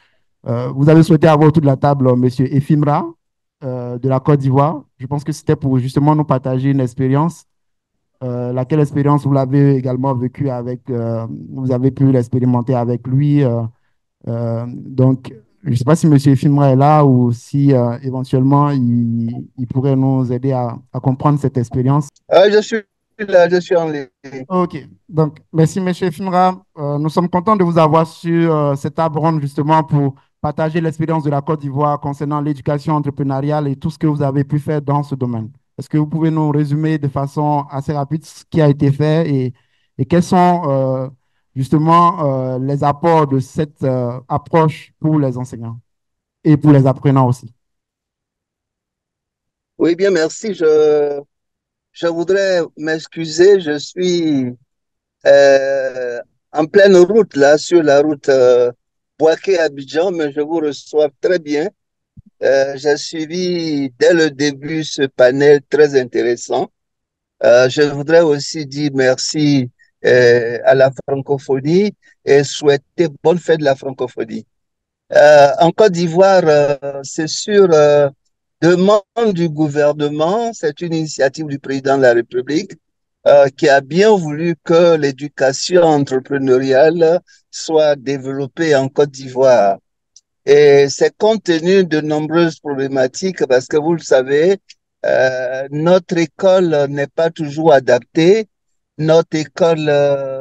Vous avez souhaité avoir autour de la table Monsieur Efimra de la Côte d'Ivoire. Je pense que c'était pour justement nous partager une expérience. Laquelle expérience vous l'avez également vécue avec, vous avez pu l'expérimenter avec lui. Donc, je ne sais pas si M. Efimra est là ou si éventuellement il pourrait nous aider à comprendre cette expérience. Je suis là, je suis en ligne. Ok, donc merci M. Efimra. Nous sommes contents de vous avoir sur cette table ronde justement pour partager l'expérience de la Côte d'Ivoire concernant l'éducation entrepreneuriale et tout ce que vous avez pu faire dans ce domaine. Est-ce que vous pouvez nous résumer de façon assez rapide ce qui a été fait et quels sont justement les apports de cette approche pour les enseignants et pour les apprenants aussi? Oui, bien, merci. Je voudrais m'excuser. Je suis euh, en pleine route, là, sur la route Boaké-Abidjan, mais je vous reçois très bien. J'ai suivi dès le début ce panel très intéressant. Je voudrais aussi dire merci à la francophonie et souhaiter bonne fête de la francophonie. En Côte d'Ivoire, c'est sur demande du gouvernement, c'est une initiative du président de la République qui a bien voulu que l'éducation entrepreneuriale soit développée en Côte d'Ivoire. Et c'est compte tenu de nombreuses problématiques parce que vous le savez, notre école n'est pas toujours adaptée. Notre école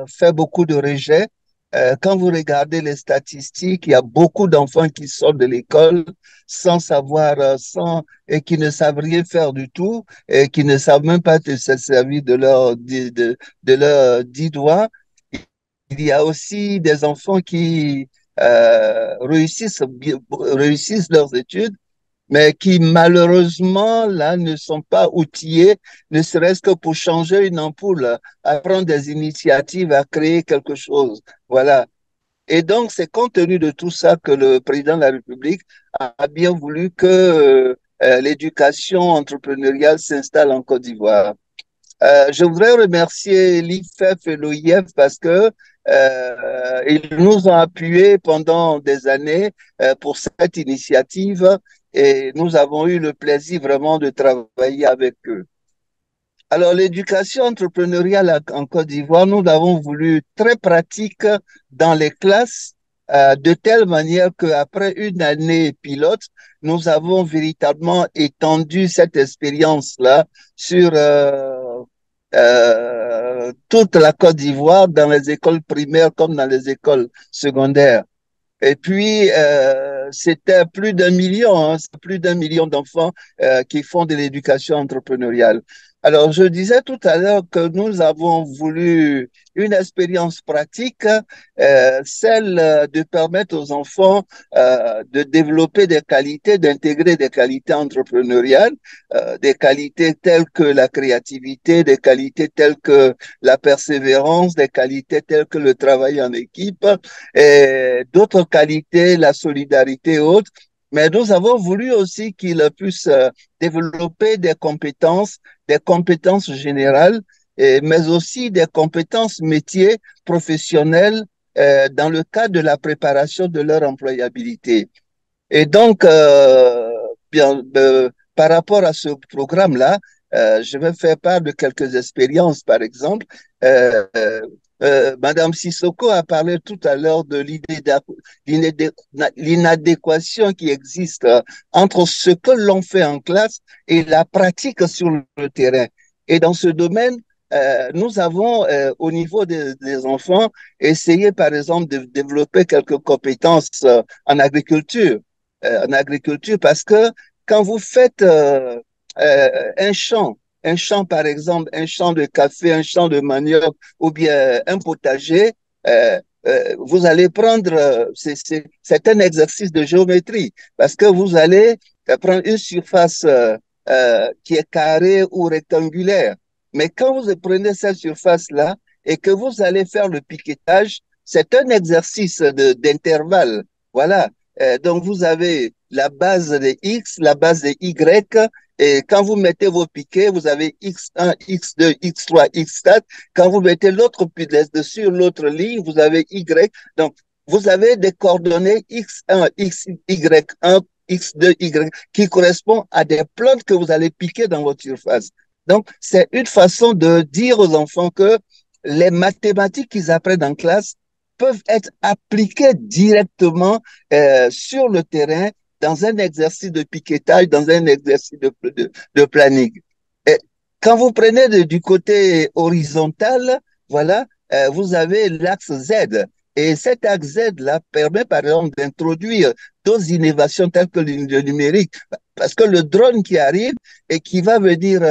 fait beaucoup de rejets. Quand vous regardez les statistiques, il y a beaucoup d'enfants qui sortent de l'école sans savoir, et qui ne savent rien faire du tout et qui ne savent même pas se servir de leurs 10 doigts. Il y a aussi des enfants qui réussissent leurs études, mais qui malheureusement là ne sont pas outillés, ne serait-ce que pour changer une ampoule, à prendre des initiatives, à créer quelque chose. Voilà. Et donc, c'est compte tenu de tout ça que le président de la République a bien voulu que l'éducation entrepreneuriale s'installe en Côte d'Ivoire. Je voudrais remercier l'IFEF et l'OIF parce que ils nous ont appuyés pendant des années pour cette initiative et nous avons eu le plaisir vraiment de travailler avec eux. Alors, l'éducation entrepreneuriale en Côte d'Ivoire, nous l'avons voulu très pratique dans les classes, de telle manière qu'après une année pilote, nous avons véritablement étendu cette expérience-là sur toute la Côte d'Ivoire, dans les écoles primaires comme dans les écoles secondaires. Et puis, c'était plus d'1 million, hein, plus d'1 million d'enfants qui font de l'éducation entrepreneuriale. Alors, je disais tout à l'heure que nous avons voulu une expérience pratique, celle de permettre aux enfants de développer des qualités, d'intégrer des qualités entrepreneuriales, des qualités telles que la créativité, des qualités telles que la persévérance, des qualités telles que le travail en équipe, et d'autres qualités, la solidarité et autres. Mais nous avons voulu aussi qu'ils puissent développer des compétences générales, mais aussi des compétences métiers professionnelles dans le cadre de la préparation de leur employabilité. Et donc, par rapport à ce programme-là, je vais faire part de quelques expériences, par exemple. Madame Sissoko a parlé tout à l'heure de l'inadéquation qui existe entre ce que l'on fait en classe et la pratique sur le terrain. Et dans ce domaine, nous avons, au niveau des enfants, essayé, par exemple, de développer quelques compétences en agriculture. Parce que quand vous faites un champ, par exemple, un champ de café, un champ de manioc ou bien un potager, vous allez prendre, c'est un exercice de géométrie, parce que vous allez prendre une surface qui est carrée ou rectangulaire. Mais quand vous prenez cette surface-là et que vous allez faire le piquetage, c'est un exercice d'intervalle. Voilà. Donc, vous avez la base de X, la base de Y, et quand vous mettez vos piquets, vous avez X1, X2, X3, X4. Quand vous mettez l'autre piquet sur l'autre ligne, vous avez Y. Donc, vous avez des coordonnées X1, XY1, X2, Y, qui correspondent à des plantes que vous allez piquer dans votre surface. Donc, c'est une façon de dire aux enfants que les mathématiques qu'ils apprennent en classe peuvent être appliquées directement sur le terrain dans un exercice de piquetage, dans un exercice de planning. Et quand vous prenez du côté horizontal, voilà, vous avez l'axe Z. Et cet axe Z-là permet, par exemple, d'introduire d'autres innovations telles que le numérique. Parce que le drone qui arrive et qui va venir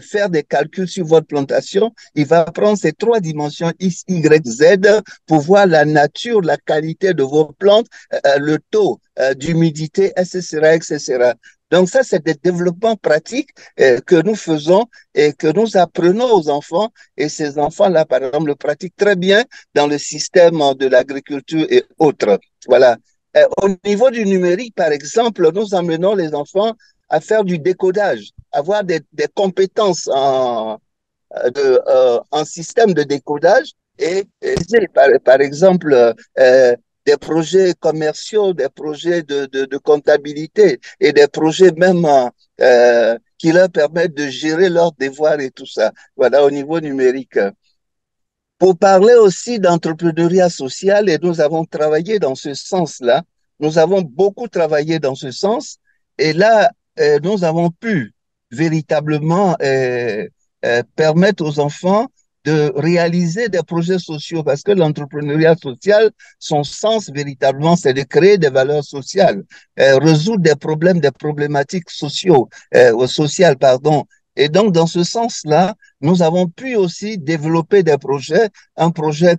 faire des calculs sur votre plantation, il va prendre ces 3 dimensions X, Y, Z pour voir la nature, la qualité de vos plantes, le taux d'humidité, etc., etc. Donc ça, c'est des développements pratiques que nous faisons et que nous apprenons aux enfants. Et ces enfants-là, par exemple, le pratiquent très bien dans le système de l'agriculture et autres. Voilà. Au niveau du numérique, par exemple, nous amenons les enfants à faire du décodage, avoir des compétences en système de décodage et par exemple, des projets commerciaux, des projets de comptabilité et des projets même qui leur permettent de gérer leurs devoirs et tout ça. Voilà, au niveau numérique. Pour parler aussi d'entrepreneuriat social, et nous avons travaillé dans ce sens-là, nous avons beaucoup travaillé dans ce sens, et là, nous avons pu véritablement permettre aux enfants de réaliser des projets sociaux, parce que l'entrepreneuriat social, son sens véritablement, c'est de créer des valeurs sociales, résoudre des problèmes, des problématiques sociales, pardon. Et donc, dans ce sens-là, nous avons pu aussi développer des projets. Un projet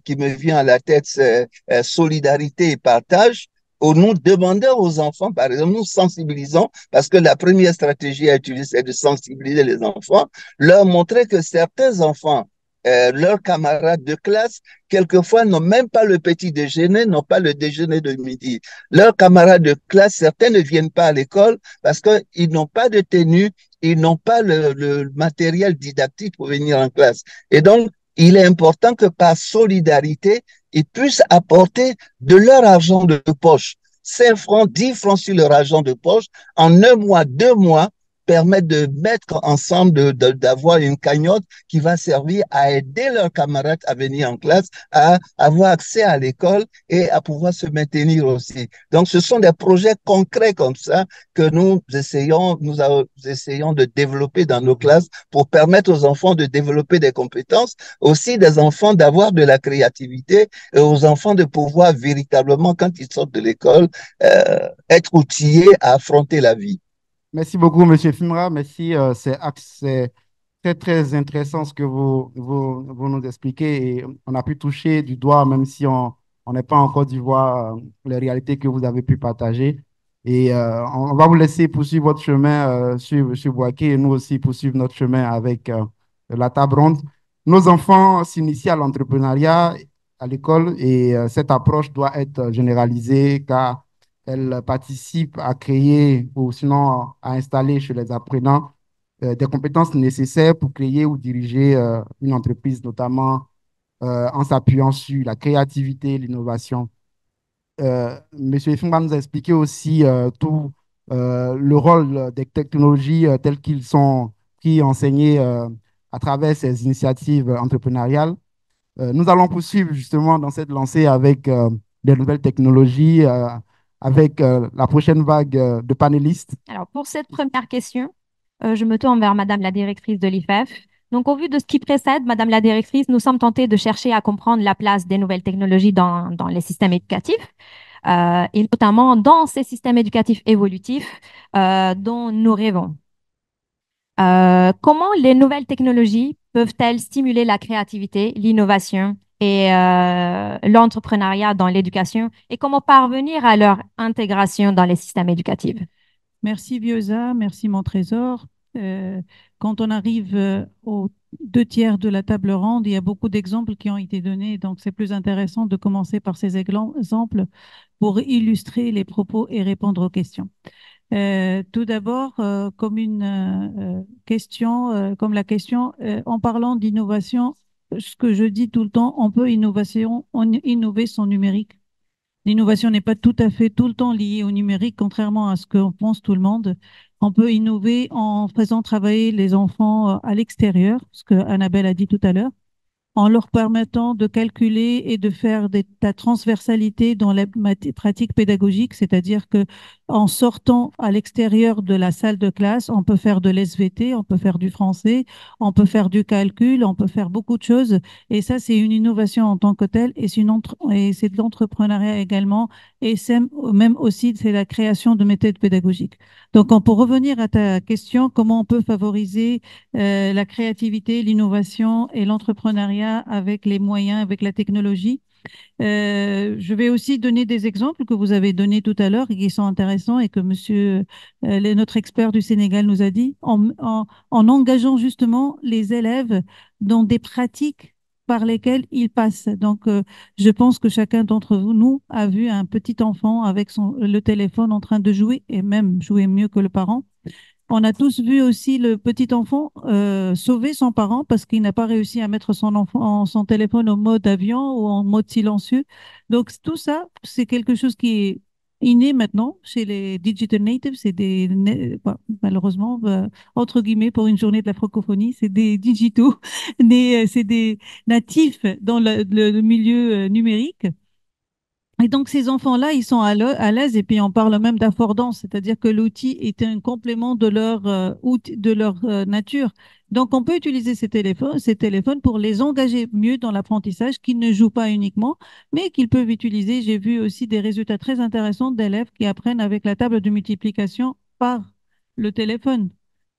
qui me vient à la tête, c'est Solidarité et Partage, où nous demandons aux enfants, par exemple, nous sensibilisons, parce que la première stratégie à utiliser, c'est de sensibiliser les enfants, leur montrer que certains enfants, leurs camarades de classe, quelquefois n'ont même pas le petit déjeuner, n'ont pas le déjeuner de midi. Leurs camarades de classe, certains ne viennent pas à l'école parce qu'ils n'ont pas de tenue, ils n'ont pas le matériel didactique pour venir en classe. Et donc, il est important que par solidarité, ils puissent apporter de leur argent de poche. 5 francs, 10 francs sur leur argent de poche, en 1 mois, 2 mois, permettre de mettre ensemble, d'avoir une cagnotte qui va servir à aider leurs camarades à venir en classe, à avoir accès à l'école et à pouvoir se maintenir aussi. Donc, ce sont des projets concrets comme ça que nous essayons de développer dans nos classes pour permettre aux enfants de développer des compétences, aussi des enfants d'avoir de la créativité et aux enfants de pouvoir véritablement, quand ils sortent de l'école, être outillés à affronter la vie. Merci beaucoup, Monsieur Fimra. Merci. C'est très, très intéressant ce que vous nous expliquez. Et on a pu toucher du doigt, même si on n'est pas en Côte d'Ivoire, les réalités que vous avez pu partager. Et on va vous laisser poursuivre votre chemin sur Boaké et nous aussi poursuivre notre chemin avec la table ronde. Nos enfants s'initient à l'entrepreneuriat à l'école et cette approche doit être généralisée car elle participe à créer ou sinon à installer chez les apprenants des compétences nécessaires pour créer ou diriger une entreprise, notamment en s'appuyant sur la créativité et l'innovation. Monsieur Efimba nous a expliqué aussi tout le rôle des technologies telles qu'ils sont pris enseignés à travers ces initiatives entrepreneuriales. Nous allons poursuivre justement dans cette lancée avec des nouvelles technologies, avec la prochaine vague de panélistes. Alors, pour cette première question, je me tourne vers Madame la directrice de l'IFEF. Donc, au vu de ce qui précède, Madame la directrice, nous sommes tentés de chercher à comprendre la place des nouvelles technologies dans les systèmes éducatifs, et notamment dans ces systèmes éducatifs évolutifs dont nous rêvons. Comment les nouvelles technologies peuvent-elles stimuler la créativité, l'innovation et l'entrepreneuriat dans l'éducation et comment parvenir à leur intégration dans les systèmes éducatifs. Merci Viosa, merci mon trésor. Quand on arrive aux 2 tiers de la table ronde, il y a beaucoup d'exemples qui ont été donnés, donc c'est plus intéressant de commencer par ces exemples pour illustrer les propos et répondre aux questions. Tout d'abord, comme une question, comme la question, en parlant d'innovation, ce que je dis tout le temps, on peut innover son numérique. L'innovation n'est pas tout à fait tout le temps liée au numérique, contrairement à ce que pense tout le monde. On peut innover en faisant travailler les enfants à l'extérieur, ce que Annabelle a dit tout à l'heure, en leur permettant de calculer et de faire de la transversalité dans les pratiques pédagogiques, c'est-à-dire que en sortant à l'extérieur de la salle de classe, on peut faire de l'SVT, on peut faire du français, on peut faire du calcul, on peut faire beaucoup de choses. Et ça, c'est une innovation en tant que telle, et c'est de l'entrepreneuriat également, et c'est même aussi c'est la création de méthodes pédagogiques. Donc, pour revenir à ta question, comment on peut favoriser la créativité, l'innovation et l'entrepreneuriat avec les moyens, avec la technologie. Je vais aussi donner des exemples que vous avez donnés tout à l'heure et qui sont intéressants et que notre expert du Sénégal nous a dit, en engageant justement les élèves dans des pratiques par lesquelles ils passent. Donc, je pense que chacun d'entre nous a vu un petit enfant avec le téléphone en train de jouer et même jouer mieux que le parent. On a tous vu aussi le petit enfant sauver son parent parce qu'il n'a pas réussi à mettre son téléphone en mode avion ou en mode silencieux. Donc tout ça, c'est quelque chose qui est inné maintenant chez les digital natives. Malheureusement, entre guillemets, pour une journée de la francophonie, c'est des digitaux, c'est des natifs dans le milieu numérique. Et donc, ces enfants-là, ils sont à l'aise et puis on parle même d'affordance, c'est-à-dire que l'outil est un complément de leur nature. Donc, on peut utiliser ces téléphones pour les engager mieux dans l'apprentissage, qu'ils ne jouent pas uniquement, mais qu'ils peuvent utiliser. J'ai vu aussi des résultats très intéressants d'élèves qui apprennent avec la table de multiplication par le téléphone.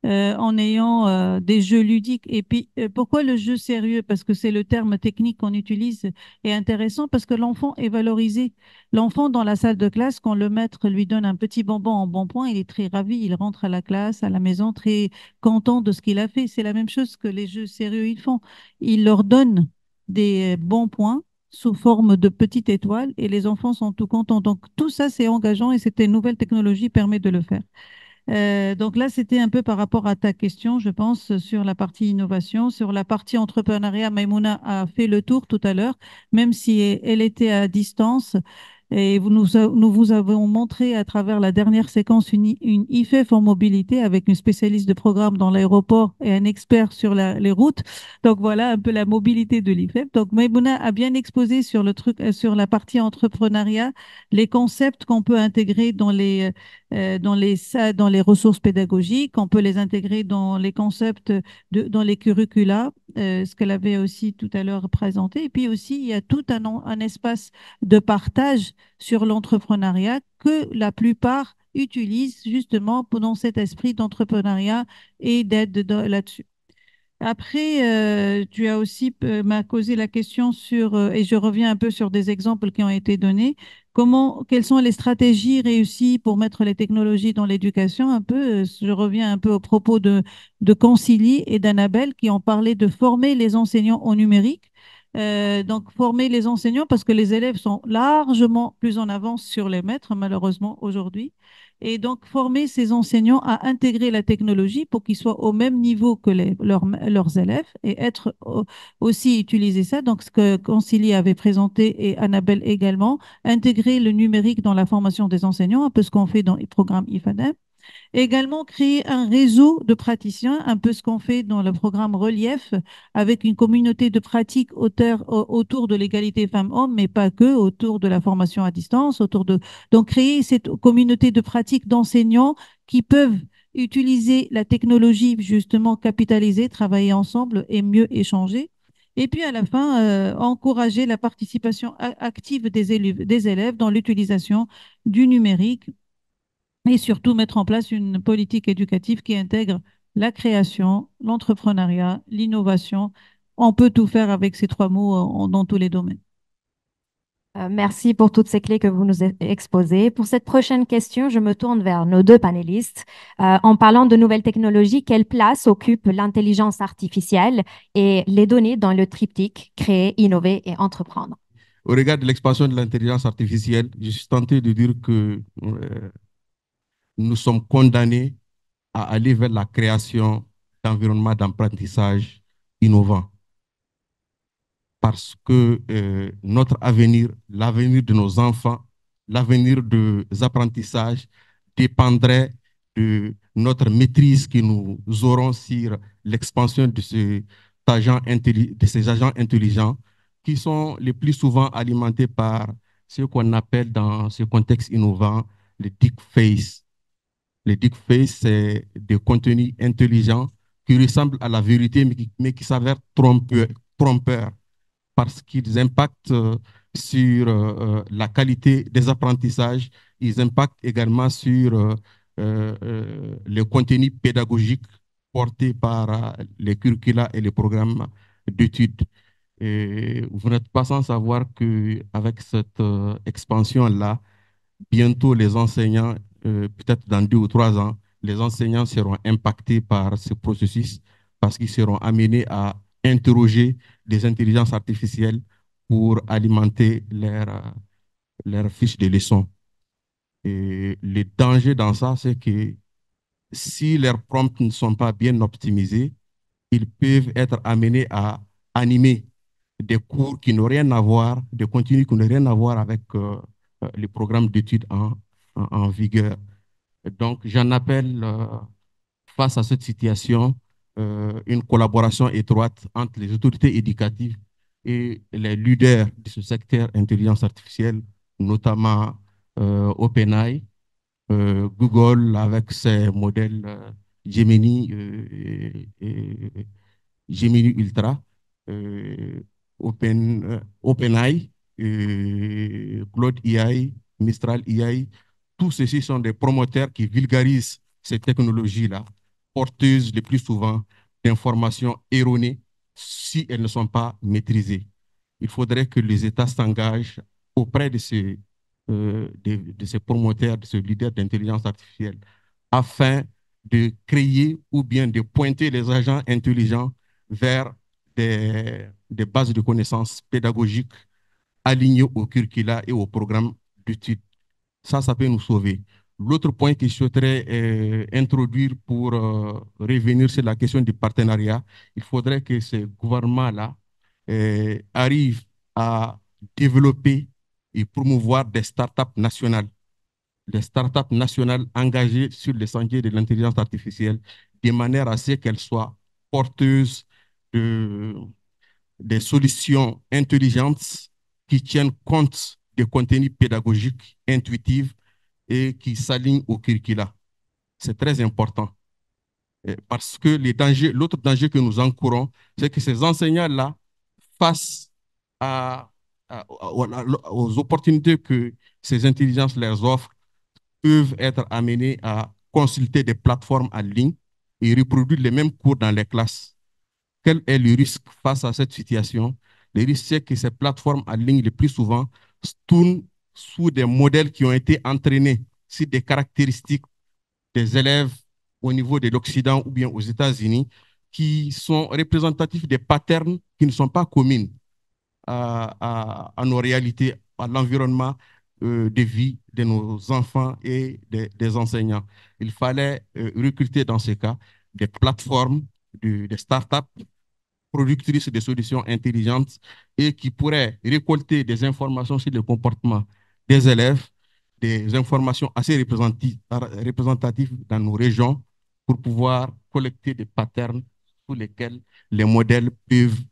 En ayant des jeux ludiques. Et puis, pourquoi le jeu sérieux? Parce que c'est le terme technique qu'on utilise est intéressant parce que l'enfant est valorisé. L'enfant dans la salle de classe, quand le maître lui donne un petit bonbon en bon point, il est très ravi. Il rentre à la classe, à la maison, très content de ce qu'il a fait. C'est la même chose que les jeux sérieux ils font. Il leur donne des bons points sous forme de petites étoiles et les enfants sont tout contents. Donc, tout ça, c'est engageant et cette nouvelle technologie permet de le faire. Donc là, c'était un peu par rapport à ta question, je pense, sur la partie innovation. Sur la partie entrepreneuriat, Maïmouna a fait le tour tout à l'heure, même si elle était à distance. Et nous vous avons montré à travers la dernière séquence une IFEF en mobilité avec une spécialiste de programme dans l'aéroport et un expert sur les routes. Donc voilà un peu la mobilité de l'IFEF. Donc Maïmouna a bien exposé sur sur la partie entrepreneuriat, les concepts qu'on peut intégrer dans les ressources pédagogiques, on peut les intégrer dans les concepts, dans les curricula, ce qu'elle avait aussi tout à l'heure présenté. Et puis aussi, il y a tout un espace de partage sur l'entrepreneuriat que la plupart utilisent justement dans cet esprit d'entrepreneuriat et d'aide là-dessus. Après, tu as aussi m'as posé la question et je reviens un peu sur des exemples qui ont été donnés. Quelles sont les stratégies réussies pour mettre les technologies dans l'éducation? Je reviens un peu au propos de Concili et d'Annabelle qui ont parlé de former les enseignants au numérique. Donc, former les enseignants parce que les élèves sont largement plus en avance sur les maîtres, malheureusement, aujourd'hui. Et donc, former ces enseignants à intégrer la technologie pour qu'ils soient au même niveau que leurs élèves et aussi utiliser ça. Donc, ce que Concili avait présenté et Annabelle également, intégrer le numérique dans la formation des enseignants, un peu ce qu'on fait dans les programmes IFADEM. Également, créer un réseau de praticiens, un peu ce qu'on fait dans le programme Relief, avec une communauté de pratiques autour de l'égalité femmes-hommes, mais pas que, autour de la formation à distance, donc créer cette communauté de pratiques d'enseignants qui peuvent utiliser la technologie, justement capitaliser, travailler ensemble et mieux échanger. Et puis à la fin, encourager la participation active des élèves dans l'utilisation du numérique et surtout mettre en place une politique éducative qui intègre la création, l'entrepreneuriat, l'innovation on peut tout faire avec ces trois mots dans tous les domaines. Merci pour toutes ces clés que vous nous exposez. Pour cette prochaine question, je me tourne vers nos deux panélistes. En parlant de nouvelles technologies, quelle place occupe l'intelligence artificielle et les données dans le triptyque créer, innover et entreprendre? Au regard de l'expansion de l'intelligence artificielle, je suis tenté de dire que nous sommes condamnés à aller vers la création d'environnements d'apprentissage innovants. Parce que notre avenir, l'avenir de nos enfants, l'avenir des apprentissages dépendrait de notre maîtrise que nous aurons sur l'expansion de ces agents intelligents qui sont le plus souvent alimentés par ce qu'on appelle dans ce contexte innovant les deepfakes. Les deepfakes, c'est des contenus intelligents qui ressemblent à la vérité, mais qui s'avèrent trompeurs parce qu'ils impactent sur la qualité des apprentissages, ils impactent également sur les contenus pédagogiques portés par les curricula et les programmes d'études. Et vous n'êtes pas sans savoir qu'avec cette expansion-là, bientôt les enseignants, peut-être dans 2 ou 3 ans, les enseignants seront impactés par ce processus parce qu'ils seront amenés à interroger des intelligences artificielles pour alimenter leur fiche de leçons. Et le danger dans ça, c'est que si leurs prompts ne sont pas bien optimisés, ils peuvent être amenés à animer des cours qui n'ont rien à voir, des contenus qui n'ont rien à voir avec les programmes d'études en vigueur. Donc, j'en appelle, face à cette situation, une collaboration étroite entre les autorités éducatives et les leaders de ce secteur intelligence artificielle, notamment OpenAI, Google avec ses modèles Gemini et Gemini Ultra, OpenAI, Claude AI, Mistral AI, tous ceux-ci sont des promoteurs qui vulgarisent ces technologies-là, porteuses le plus souvent d'informations erronées si elles ne sont pas maîtrisées. Il faudrait que les États s'engagent auprès de ces promoteurs, de ces leaders d'intelligence artificielle, afin de créer ou bien de pointer les agents intelligents vers des bases de connaissances pédagogiques alignées au curricula et au programme d'études. Ça peut nous sauver. L'autre point que je souhaiterais introduire pour revenir sur la question du partenariat, il faudrait que ces gouvernements-là arrivent à développer et promouvoir des startups nationales. Des startups nationales engagées sur les sentiers de l'intelligence artificielle, de manière à ce qu'elles soient porteuses des solutions intelligentes qui tiennent compte des contenus pédagogiques intuitifs et qui s'alignent au curricula. C'est très important. Parce que l'autre danger que nous encourons, c'est que ces enseignants-là, face aux opportunités que ces intelligences leur offrent, peuvent être amenés à consulter des plateformes en ligne et reproduire les mêmes cours dans les classes. Quel est le risque face à cette situation? Le risque, c'est que ces plateformes en ligne, le plus souvent, tournent sous des modèles qui ont été entraînés sur des caractéristiques des élèves au niveau de l'Occident ou bien aux États-Unis, qui sont représentatifs des patterns qui ne sont pas communs à nos réalités, à l'environnement de vie de nos enfants et des enseignants. Il fallait recruter dans ce cas des plateformes, des startups productrices de solutions intelligentes et qui pourraient récolter des informations sur le comportement des élèves, des informations assez représentatives dans nos régions pour pouvoir collecter des patterns sous lesquels les modèles peuvent,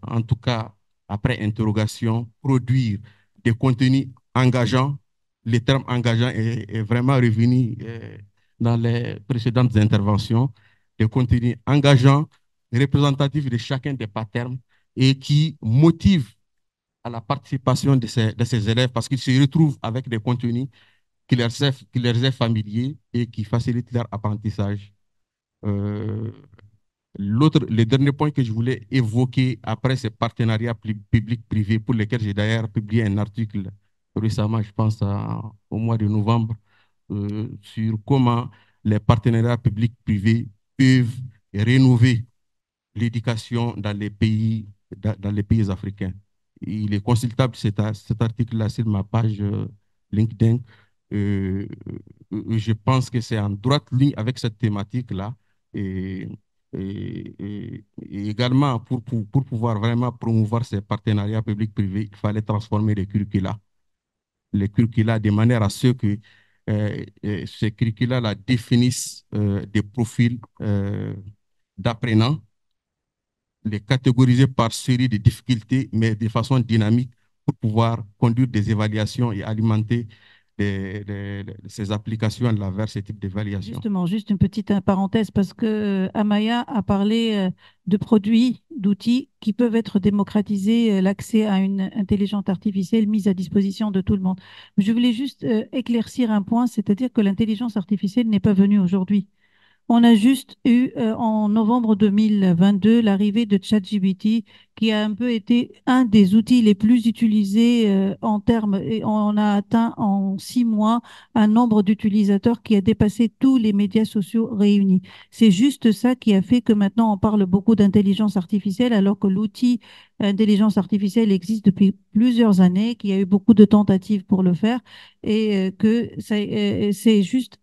en tout cas, après interrogation, produire des contenus engageants. Le terme engageant est vraiment revenu dans les précédentes interventions. Des contenus engageants, représentatifs de chacun des patterns et qui motivent à la participation de ces élèves parce qu'ils se retrouvent avec des contenus qui leur est familier et qui facilitent leur apprentissage. Le dernier point que je voulais évoquer après ces partenariats publics-privés pour lesquels j'ai d'ailleurs publié un article récemment, je pense au mois de novembre, sur comment les partenariats publics-privés peuvent rénover l'éducation dans les pays africains. Il est consultable cet article-là sur ma page LinkedIn. Euh, je pense que c'est en droite ligne avec cette thématique-là. Et, et également, pour pouvoir vraiment promouvoir ces partenariats publics-privés, il fallait transformer les curricula de manière à ce que ces curricula-là définissent des profils d'apprenants, les catégoriser par série de difficultés, mais de façon dynamique pour pouvoir conduire des évaluations et alimenter ces applications-là vers ce type d'évaluation. Justement, juste une petite parenthèse, parce que Amaya a parlé de produits, d'outils qui peuvent être démocratisés, l'accès à une intelligence artificielle mise à disposition de tout le monde. Je voulais juste éclaircir un point, c'est-à-dire que l'intelligence artificielle n'est pas venue aujourd'hui. On a juste eu en novembre 2022 l'arrivée de ChatGPT qui a un peu été un des outils les plus utilisés en termes, et on a atteint en 6 mois un nombre d'utilisateurs qui a dépassé tous les médias sociaux réunis. C'est juste ça qui a fait que maintenant on parle beaucoup d'intelligence artificielle alors que l'outil intelligence artificielle existe depuis plusieurs années, qu'il y a eu beaucoup de tentatives pour le faire et que c'est juste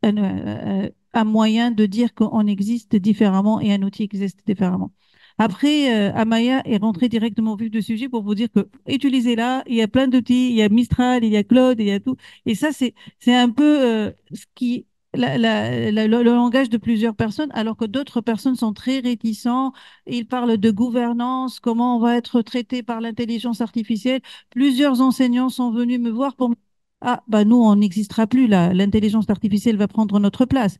un moyen de dire qu'on existe différemment et un outil existe différemment. Après, Amaya est rentré directement au vif du sujet pour vous dire que utilisez-la, il y a plein d'outils, il y a Mistral, il y a Claude, il y a tout. Et ça, c'est un peu ce qui le langage de plusieurs personnes, alors que d'autres personnes sont très réticents. Ils parlent de gouvernance, comment on va être traité par l'intelligence artificielle. Plusieurs enseignants sont venus me voir pour me ah, bah nous, on n'existera plus là. L'intelligence artificielle va prendre notre place.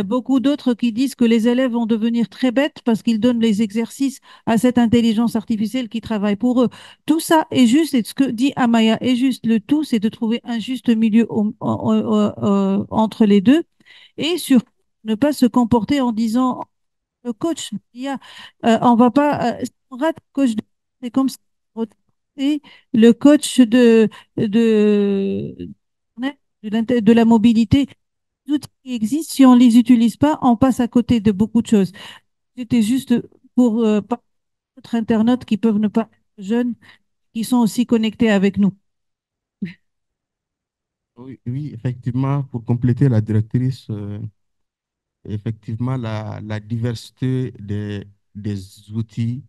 Beaucoup d'autres qui disent que les élèves vont devenir très bêtes parce qu'ils donnent les exercices à cette intelligence artificielle qui travaille pour eux. Tout ça est juste, et ce que dit Amaya est juste. Le tout, c'est de trouver un juste milieu entre les deux et sur ne pas se comporter en disant le coach, on va pas, si on rate le coach, c'est comme ça. Et le coach de la mobilité, les outils qui existent, si on ne les utilise pas, on passe à côté de beaucoup de choses. C'était juste pour d'autres internautes qui peuvent ne pas être jeunes, qui sont aussi connectés avec nous. Oui, oui, effectivement, pour compléter la directrice, effectivement, la diversité des outils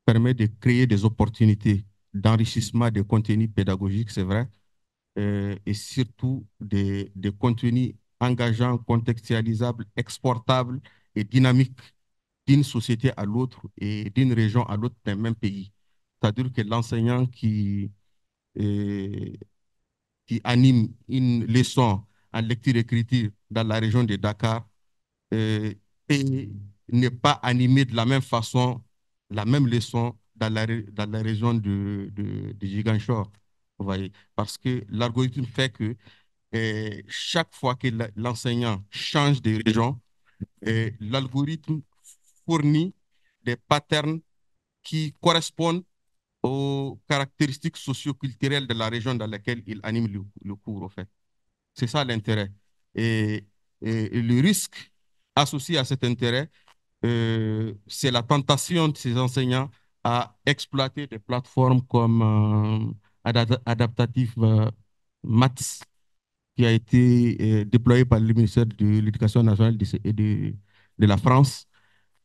permet de créer des opportunités d'enrichissement des contenus pédagogiques, c'est vrai, et surtout des contenus engageants, contextualisables, exportables et dynamiques d'une société à l'autre et d'une région à l'autre d'un même pays. C'est-à-dire que l'enseignant euh, qui anime une leçon en lecture-écriture dans la région de Dakar et n'est pas animé de la même façon, la même leçon dans la région de Ziguinchor. Vous voyez, parce que l'algorithme fait que chaque fois que l'enseignant change de région, l'algorithme fournit des patterns qui correspondent aux caractéristiques socio-culturelles de la région dans laquelle il anime le cours, en fait. C'est ça l'intérêt. Et, et le risque associé à cet intérêt, c'est la tentation de ces enseignants à exploiter des plateformes comme Adaptative Maths, qui a été déployé par le ministère de l'Éducation nationale de la France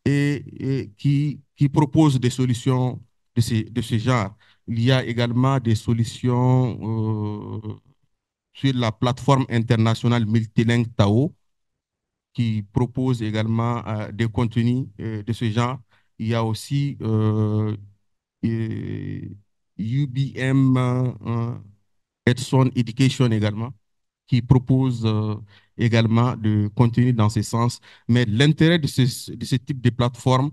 et qui propose des solutions de ce genre. Il y a également des solutions sur la plateforme internationale multilingue Tao, qui propose également des contenus de ce genre. Il y a aussi UBM Edson Education également, qui propose également de contenus dans ce sens. Mais l'intérêt de ce type de plateforme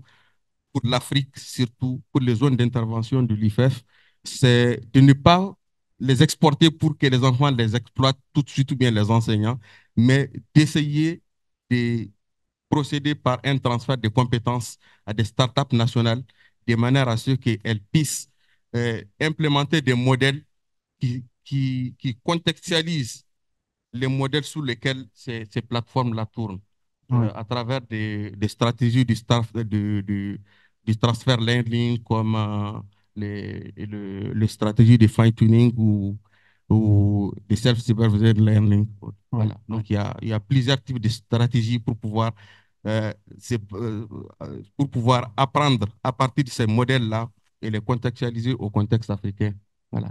pour l'Afrique, surtout pour les zones d'intervention de l'IFEF, c'est de ne pas les exporter pour que les enfants les exploitent tout de suite ou bien les enseignants, mais d'essayer de procéder par un transfert de compétences à des startups nationales de manière à ce qu'elles puissent implémenter des modèles qui contextualisent les modèles sur lesquels ces plateformes-là tournent à travers des stratégies du transfer learning comme les stratégies de fine-tuning ou de self-supervised learning. Voilà. Donc, il y a plusieurs types de stratégies pour pouvoir apprendre à partir de ces modèles-là et les contextualiser au contexte africain. Voilà.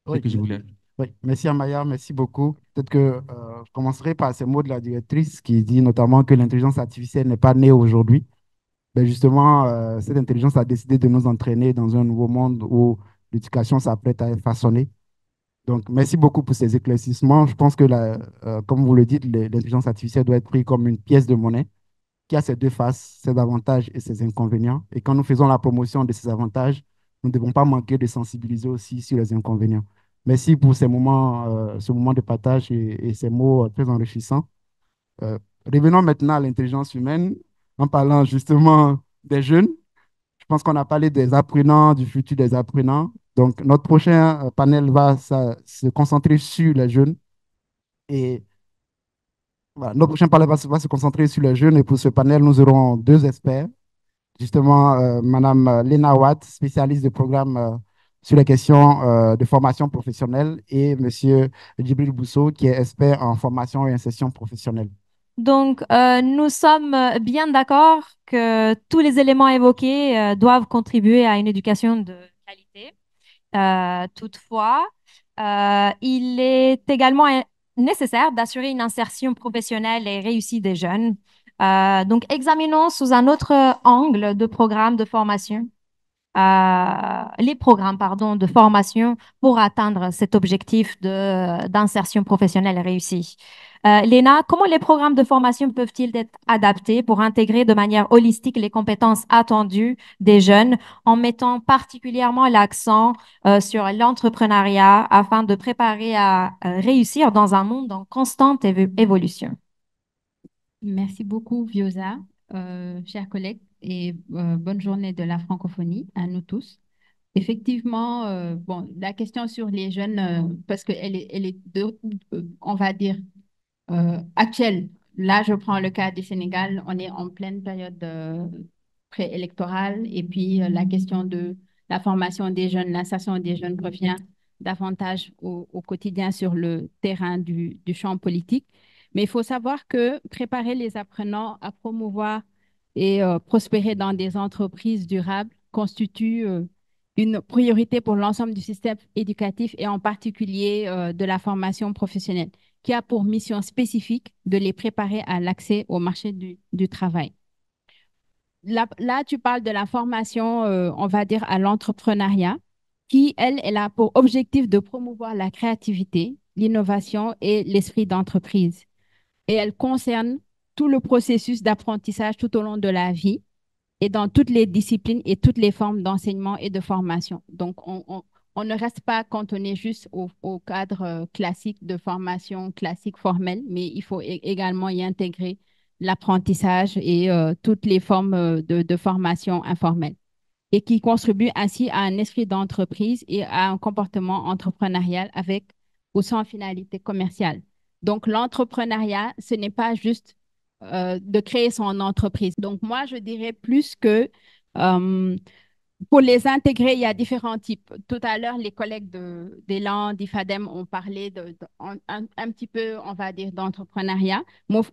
C'est ce que je voulais. Oui, merci Amaya, merci beaucoup. Peut-être que je commencerai par ces mots de la directrice qui dit notamment que l'intelligence artificielle n'est pas née aujourd'hui. Mais justement, cette intelligence a décidé de nous entraîner dans un nouveau monde où l'éducation s'apprête à être façonnée. Donc, merci beaucoup pour ces éclaircissements. Je pense que, comme vous le dites, l'intelligence artificielle doit être prise comme une pièce de monnaie qui a ses deux faces, ses avantages et ses inconvénients. Et quand nous faisons la promotion de ces avantages, nous ne devons pas manquer de sensibiliser aussi sur les inconvénients. Merci pour ce moment de partage et ces mots très enrichissants. Revenons maintenant à l'intelligence humaine en parlant justement des jeunes. Je pense qu'on a parlé des apprenants, du futur des apprenants. Donc, notre prochain panel va se concentrer sur les jeunes. Et voilà, notre prochain panel va se concentrer sur les jeunes. Et pour ce panel, nous aurons deux experts. Justement, Madame Lena Watt, spécialiste de programme sur les questions de formation professionnelle, et Monsieur Djibril Bousso, qui est expert en formation et insertion professionnelle. Donc, nous sommes bien d'accord que tous les éléments évoqués doivent contribuer à une éducation de qualité. Toutefois, il est également nécessaire d'assurer une insertion professionnelle et réussie des jeunes. Donc, examinons sous un autre angle de programme de formation, les programmes, pardon, de formation pour atteindre cet objectif d'insertion professionnelle réussie. Léna, comment les programmes de formation peuvent-ils être adaptés pour intégrer de manière holistique les compétences attendues des jeunes en mettant particulièrement l'accent sur l'entrepreneuriat afin de préparer à réussir dans un monde en constante évolution? Merci beaucoup, Viosa, chers collègues, et bonne journée de la francophonie à nous tous. Effectivement, bon, la question sur les jeunes, parce qu'elle est on va dire, actuelle. Là, je prends le cas du Sénégal, on est en pleine période préélectorale, et puis la question de la formation des jeunes, l'insertion des jeunes revient davantage au quotidien sur le terrain du champ politique. Mais il faut savoir que préparer les apprenants à promouvoir et prospérer dans des entreprises durables constitue une priorité pour l'ensemble du système éducatif et en particulier de la formation professionnelle, qui a pour mission spécifique de les préparer à l'accès au marché du travail. Là, tu parles de la formation, on va dire, à l'entrepreneuriat, qui, elle a pour objectif de promouvoir la créativité, l'innovation et l'esprit d'entreprise. Et elle concerne tout le processus d'apprentissage tout au long de la vie et dans toutes les disciplines et toutes les formes d'enseignement et de formation. Donc, on ne reste pas cantonné juste au cadre classique de formation classique formelle, mais il faut également y intégrer l'apprentissage et toutes les formes de formation informelle, et qui contribuent ainsi à un esprit d'entreprise et à un comportement entrepreneurial avec ou sans finalité commerciale. Donc, l'entrepreneuriat, ce n'est pas juste de créer son entreprise. Donc, moi, je dirais plus que pour les intégrer, il y a différents types. Tout à l'heure, les collègues d'Élan, d'IFADEM ont parlé un petit peu, on va dire, d'entrepreneuriat.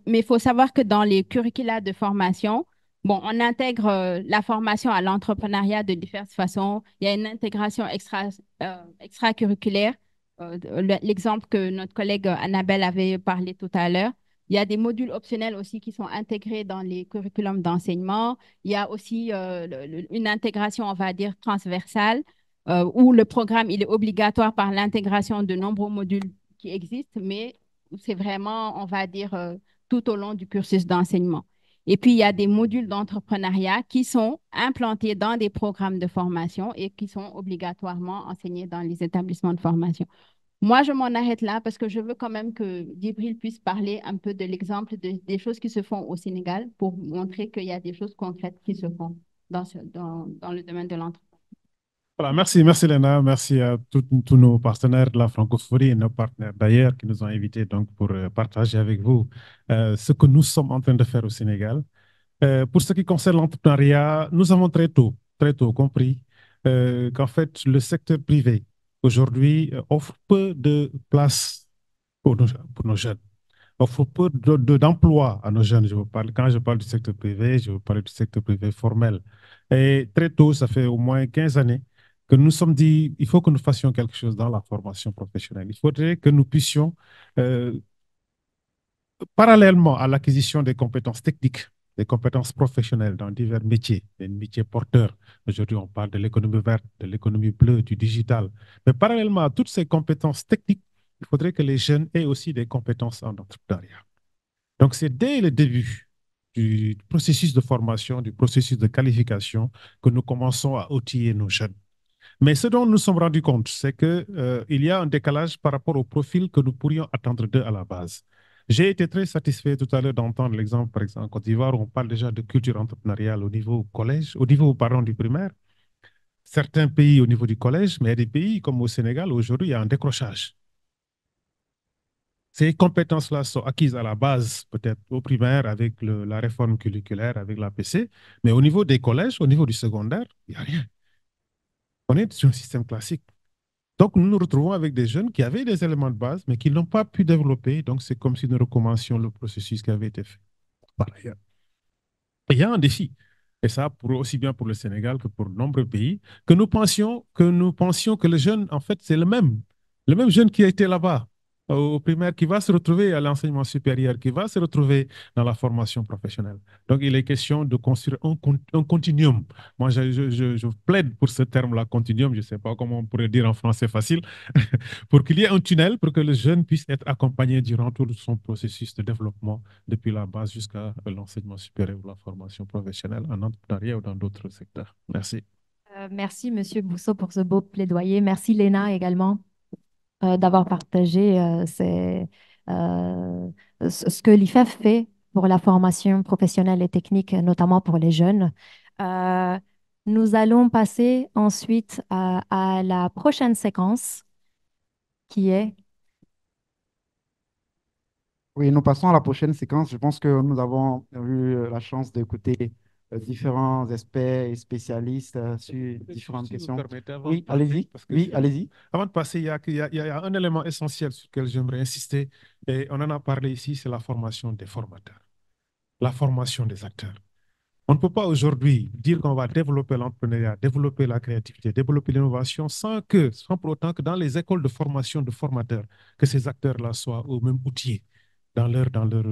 Mais il faut savoir que dans les curricula de formation, bon, on intègre la formation à l'entrepreneuriat de diverses façons. Il y a une intégration extracurriculaire. L'exemple que notre collègue Annabelle avait parlé tout à l'heure. Il y a des modules optionnels aussi qui sont intégrés dans les curriculums d'enseignement. Il y a aussi une intégration, on va dire, transversale, où le programme il est obligatoire par l'intégration de nombreux modules qui existent, mais c'est vraiment, on va dire, tout au long du cursus d'enseignement. Et puis, il y a des modules d'entrepreneuriat qui sont implantés dans des programmes de formation et qui sont obligatoirement enseignés dans les établissements de formation. Moi, je m'en arrête là parce que je veux quand même que Djibril puisse parler un peu de l'exemple des choses qui se font au Sénégal pour montrer qu'il y a des choses concrètes qui se font dans le domaine de l'entreprise. Voilà, merci Léna, merci à tous nos partenaires de la francophonie et nos partenaires d'ailleurs qui nous ont invités donc pour partager avec vous ce que nous sommes en train de faire au Sénégal. Pour ce qui concerne l'entrepreneuriat, nous avons très tôt compris qu'en fait le secteur privé aujourd'hui offre peu de places pour nos jeunes, offre peu d'emplois à nos jeunes. Quand je parle du secteur privé, je veux parler du secteur privé formel. Et très tôt, ça fait au moins 15 années que nous nous sommes dit, il faut que nous fassions quelque chose dans la formation professionnelle. Il faudrait que nous puissions, euh, parallèlement à l'acquisition des compétences techniques, des compétences professionnelles dans divers métiers, des métiers porteurs. Aujourd'hui, on parle de l'économie verte, de l'économie bleue, du digital. Mais parallèlement à toutes ces compétences techniques, il faudrait que les jeunes aient aussi des compétences en entrepreneuriat. Donc, c'est dès le début du processus de formation, du processus de qualification, que nous commençons à outiller nos jeunes. Mais ce dont nous nous sommes rendus compte, c'est qu'il y a un décalage par rapport au profil que nous pourrions attendre d'eux à la base. J'ai été très satisfait tout à l'heure d'entendre l'exemple, par exemple, en Côte d'Ivoire, où on parle déjà de culture entrepreneuriale au niveau collège, au niveau, pardon, du primaire. Certains pays au niveau du collège, mais il y a des pays comme au Sénégal, aujourd'hui, il y a un décrochage. Ces compétences-là sont acquises à la base, peut-être au primaire, avec la réforme curriculaire, avec l'APC, mais au niveau des collèges, au niveau du secondaire, il n'y a rien. On est sur un système classique. Donc, nous nous retrouvons avec des jeunes qui avaient des éléments de base, mais qui n'ont pas pu développer. Donc, c'est comme si nous recommencions le processus qui avait été fait par ailleurs. Il y a un défi, et ça aussi bien pour le Sénégal que pour de nombreux pays, que nous pensions que le jeune, en fait, c'est le même jeune qui a été là-bas au primaire, qui va se retrouver à l'enseignement supérieur, qui va se retrouver dans la formation professionnelle. Donc, il est question de construire un continuum. Moi, je plaide pour ce terme-là, continuum. Je ne sais pas comment on pourrait dire en français facile, pour qu'il y ait un tunnel pour que le jeune puisse être accompagné durant tout son processus de développement, depuis la base jusqu'à l'enseignement supérieur ou la formation professionnelle en entrepreneuriat ou dans d'autres secteurs. Merci. Merci, Monsieur Bousseau, pour ce beau plaidoyer. Merci, Léna, également, d'avoir partagé ce que l'IFEF fait pour la formation professionnelle et technique, notamment pour les jeunes. Euh, Nous allons passer ensuite à la prochaine séquence qui est... Oui, nous passons à la prochaine séquence. Je pense que nous avons eu la chance d'écouter différents experts et spécialistes sur différentes Si vous questions. permettez, avant de Oui, passer, allez-y. parce que Oui, allez-y. avant de passer, il y a un élément essentiel sur lequel j'aimerais insister, et on en a parlé ici, c'est la formation des formateurs, la formation des acteurs. On ne peut pas aujourd'hui dire qu'on va développer l'entrepreneuriat, développer la créativité, développer l'innovation sans pour autant que dans les écoles de formation de formateurs, que ces acteurs-là soient eux-mêmes outillés dans leur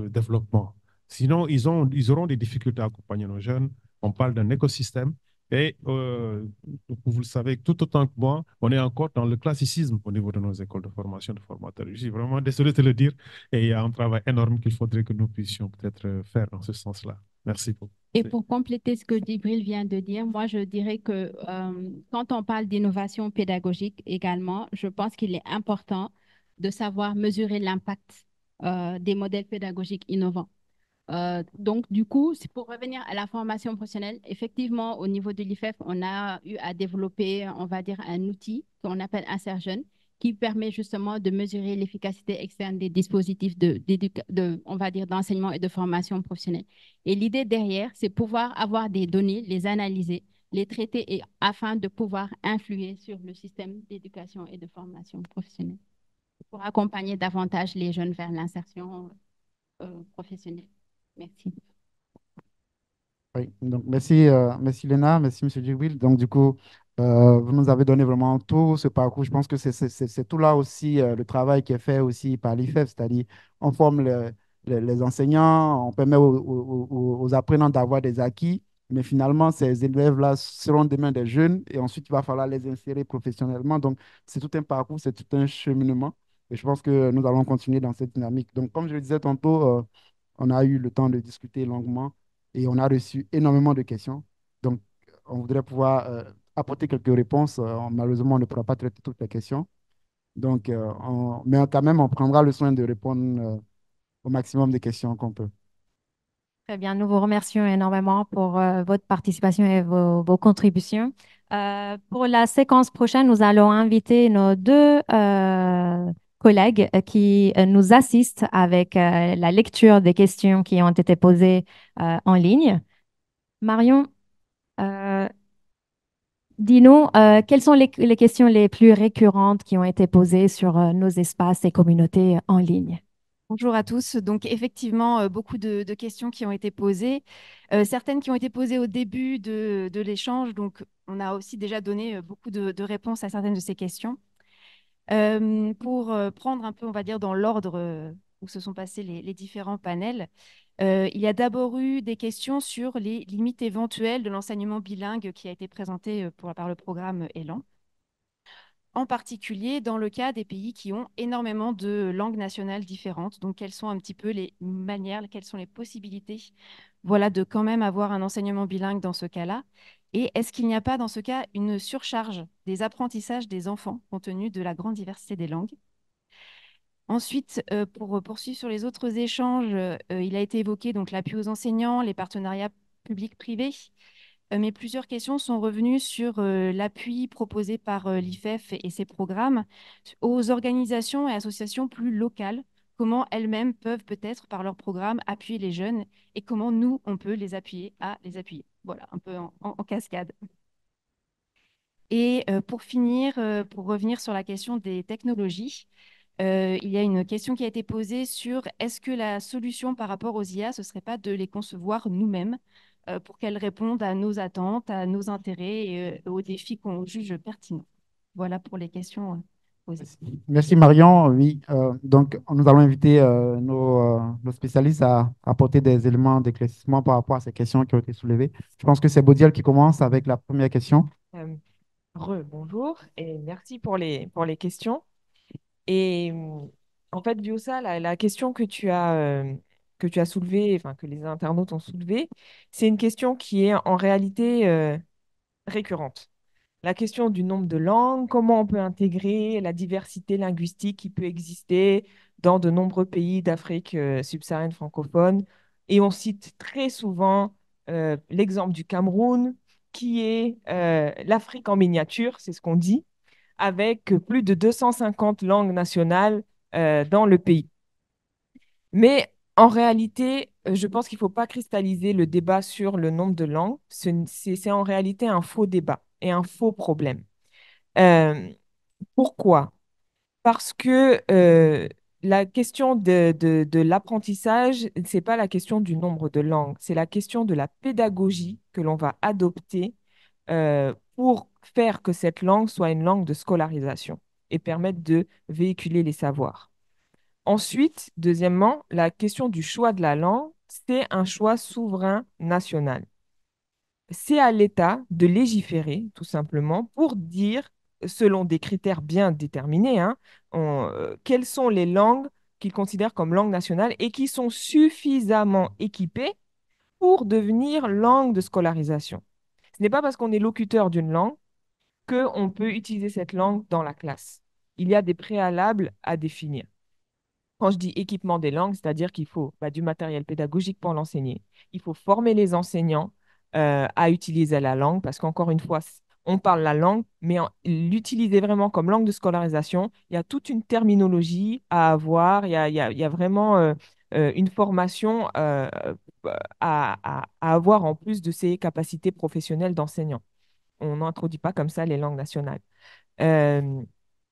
développement. Sinon, ils auront des difficultés à accompagner nos jeunes. On parle d'un écosystème et vous le savez tout autant que moi, on est encore dans le classicisme au niveau de nos écoles de formation de formateurs. Je suis vraiment désolé de le dire et il y a un travail énorme qu'il faudrait que nous puissions peut-être faire dans ce sens-là. Merci beaucoup. Et pour compléter ce que Djibril vient de dire, moi, je dirais que quand on parle d'innovation pédagogique également, je pense qu'il est important de savoir mesurer l'impact des modèles pédagogiques innovants. Donc, du coup, c'est pour revenir à la formation professionnelle. Effectivement, au niveau de l'IFEF, on a eu à développer, on va dire, un outil qu'on appelle Insert Jeune, qui permet justement de mesurer l'efficacité externe des dispositifs on va dire, d'enseignement et de formation professionnelle. Et l'idée derrière, c'est pouvoir avoir des données, les analyser, les traiter afin de pouvoir influer sur le système d'éducation et de formation professionnelle pour accompagner davantage les jeunes vers l'insertion professionnelle. Merci. Oui, donc merci Léna, merci Monsieur Djibril. Donc du coup, vous nous avez donné vraiment tout ce parcours. Je pense que c'est tout là aussi le travail qui est fait aussi par l'IFEF, c'est-à-dire on forme les enseignants, on permet aux apprenants d'avoir des acquis, mais finalement ces élèves-là seront demain des jeunes et ensuite il va falloir les insérer professionnellement. Donc c'est tout un parcours, c'est tout un cheminement et je pense que nous allons continuer dans cette dynamique. Donc comme je le disais tantôt, on a eu le temps de discuter longuement et on a reçu énormément de questions. Donc, on voudrait pouvoir apporter quelques réponses. Malheureusement, on ne pourra pas traiter toutes les questions. Donc, mais quand même, on prendra le soin de répondre au maximum de questions qu'on peut. Très bien, nous vous remercions énormément pour votre participation et vos contributions. Pour la séquence prochaine, nous allons inviter nos deux collègues qui nous assistent avec la lecture des questions qui ont été posées en ligne. Marion, euh, dis-nous, quelles sont les questions les plus récurrentes qui ont été posées sur nos espaces et communautés en ligne? Bonjour à tous. Donc effectivement, beaucoup de questions qui ont été posées, certaines qui ont été posées au début de l'échange. Donc on a aussi déjà donné beaucoup de réponses à certaines de ces questions. Pour prendre un peu, on va dire, dans l'ordre où se sont passés les différents panels, il y a d'abord eu des questions sur les limites éventuelles de l'enseignement bilingue qui a été présenté par le programme Élan, en particulier dans le cas des pays qui ont énormément de langues nationales différentes. Donc, quelles sont un petit peu les manières, quelles sont les possibilités, voilà, de quand même avoir un enseignement bilingue dans ce cas-là? Et est-ce qu'il n'y a pas dans ce cas une surcharge des apprentissages des enfants compte tenu de la grande diversité des langues? Ensuite, pour poursuivre sur les autres échanges, il a été évoqué donc l'appui aux enseignants, les partenariats publics-privés, mais plusieurs questions sont revenues sur l'appui proposé par l'IFEF et ses programmes aux organisations et associations plus locales, comment elles-mêmes peuvent peut-être par leurs programmes appuyer les jeunes et comment nous, on peut les appuyer à les appuyer. Voilà, un peu en cascade. Et pour finir, pour revenir sur la question des technologies, il y a une question qui a été posée sur est-ce que la solution par rapport aux IA, ce ne serait pas de les concevoir nous-mêmes pour qu'elles répondent à nos attentes, à nos intérêts et aux défis qu'on juge pertinents. Voilà pour les questions posées. Merci Marion. Oui, donc nous allons inviter nos spécialistes à apporter des éléments d'éclaircissement par rapport à ces questions qui ont été soulevées. Je pense que c'est Bodiel qui commence avec la première question. Bonjour et merci pour les questions. Et en fait, Viosa, la question que tu as soulevée, enfin que les internautes ont soulevée, c'est une question qui est en réalité récurrente. La question du nombre de langues, comment on peut intégrer la diversité linguistique qui peut exister dans de nombreux pays d'Afrique subsaharienne francophone. Et on cite très souvent l'exemple du Cameroun, qui est l'Afrique en miniature, c'est ce qu'on dit, avec plus de 250 langues nationales dans le pays. Mais en réalité, je pense qu'il ne faut pas cristalliser le débat sur le nombre de langues. C'est en réalité un faux débat et un faux problème. Pourquoi? Parce que la question de l'apprentissage, ce n'est pas la question du nombre de langues, c'est la question de la pédagogie que l'on va adopter pour faire que cette langue soit une langue de scolarisation et permettre de véhiculer les savoirs. Ensuite, deuxièmement, la question du choix de la langue, c'est un choix souverain national. C'est à l'État de légiférer, tout simplement, pour dire, selon des critères bien déterminés, hein, quelles sont les langues qu'ils considèrent comme langue nationale et qui sont suffisamment équipées pour devenir langue de scolarisation. Ce n'est pas parce qu'on est locuteur d'une langue qu'on peut utiliser cette langue dans la classe. Il y a des préalables à définir. Quand je dis équipement des langues, c'est-à-dire qu'il faut du matériel pédagogique pour l'enseigner. Il faut former les enseignants à utiliser la langue parce qu'encore une fois, on parle la langue, mais l'utiliser vraiment comme langue de scolarisation, il y a toute une terminologie à avoir, il y a vraiment une formation à avoir en plus de ses capacités professionnelles d'enseignant. On n'introduit pas comme ça les langues nationales.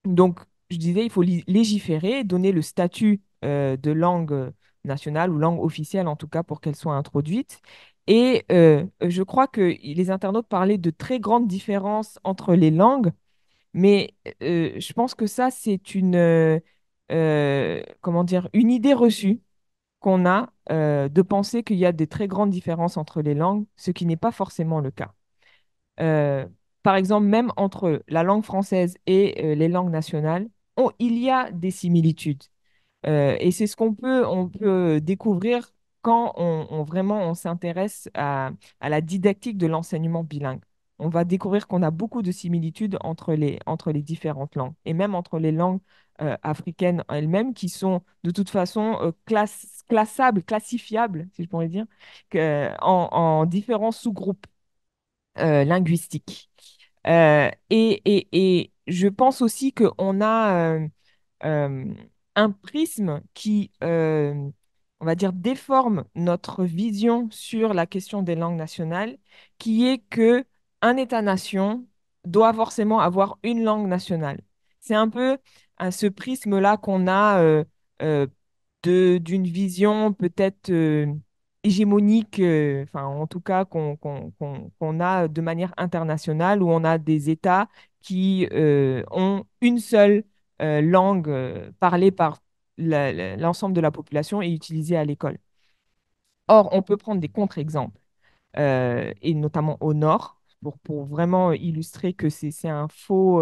Donc, je disais, il faut légiférer, donner le statut de langue nationale ou langue officielle, en tout cas, pour qu'elle soit introduite. Et je crois que les internautes parlaient de très grandes différences entre les langues, mais je pense que ça, c'est comment dire, une idée reçue qu'on a de penser qu'il y a des très grandes différences entre les langues, ce qui n'est pas forcément le cas. Par exemple, même entre la langue française et les langues nationales, il y a des similitudes. Et c'est ce on peut découvrir quand vraiment on s'intéresse à la didactique de l'enseignement bilingue. on va découvrir qu'on a beaucoup de similitudes entre les différentes langues et même entre les langues africaines elles-mêmes qui sont de toute façon classables, classifiables, si je pourrais dire, en différents sous-groupes linguistiques. Et je pense aussi qu'on a euh, un prisme qui, on va dire, déforme notre vision sur la question des langues nationales, qui est que un État-nation doit forcément avoir une langue nationale. C'est un peu ce prisme-là qu'on a euh, d'une vision peut-être hégémonique, enfin en tout cas qu'on a de manière internationale, où on a des États qui ont une seule langue parlée par l'ensemble de la population et utilisée à l'école. Or, on peut prendre des contre-exemples, et notamment au nord, pour vraiment illustrer que c'est un faux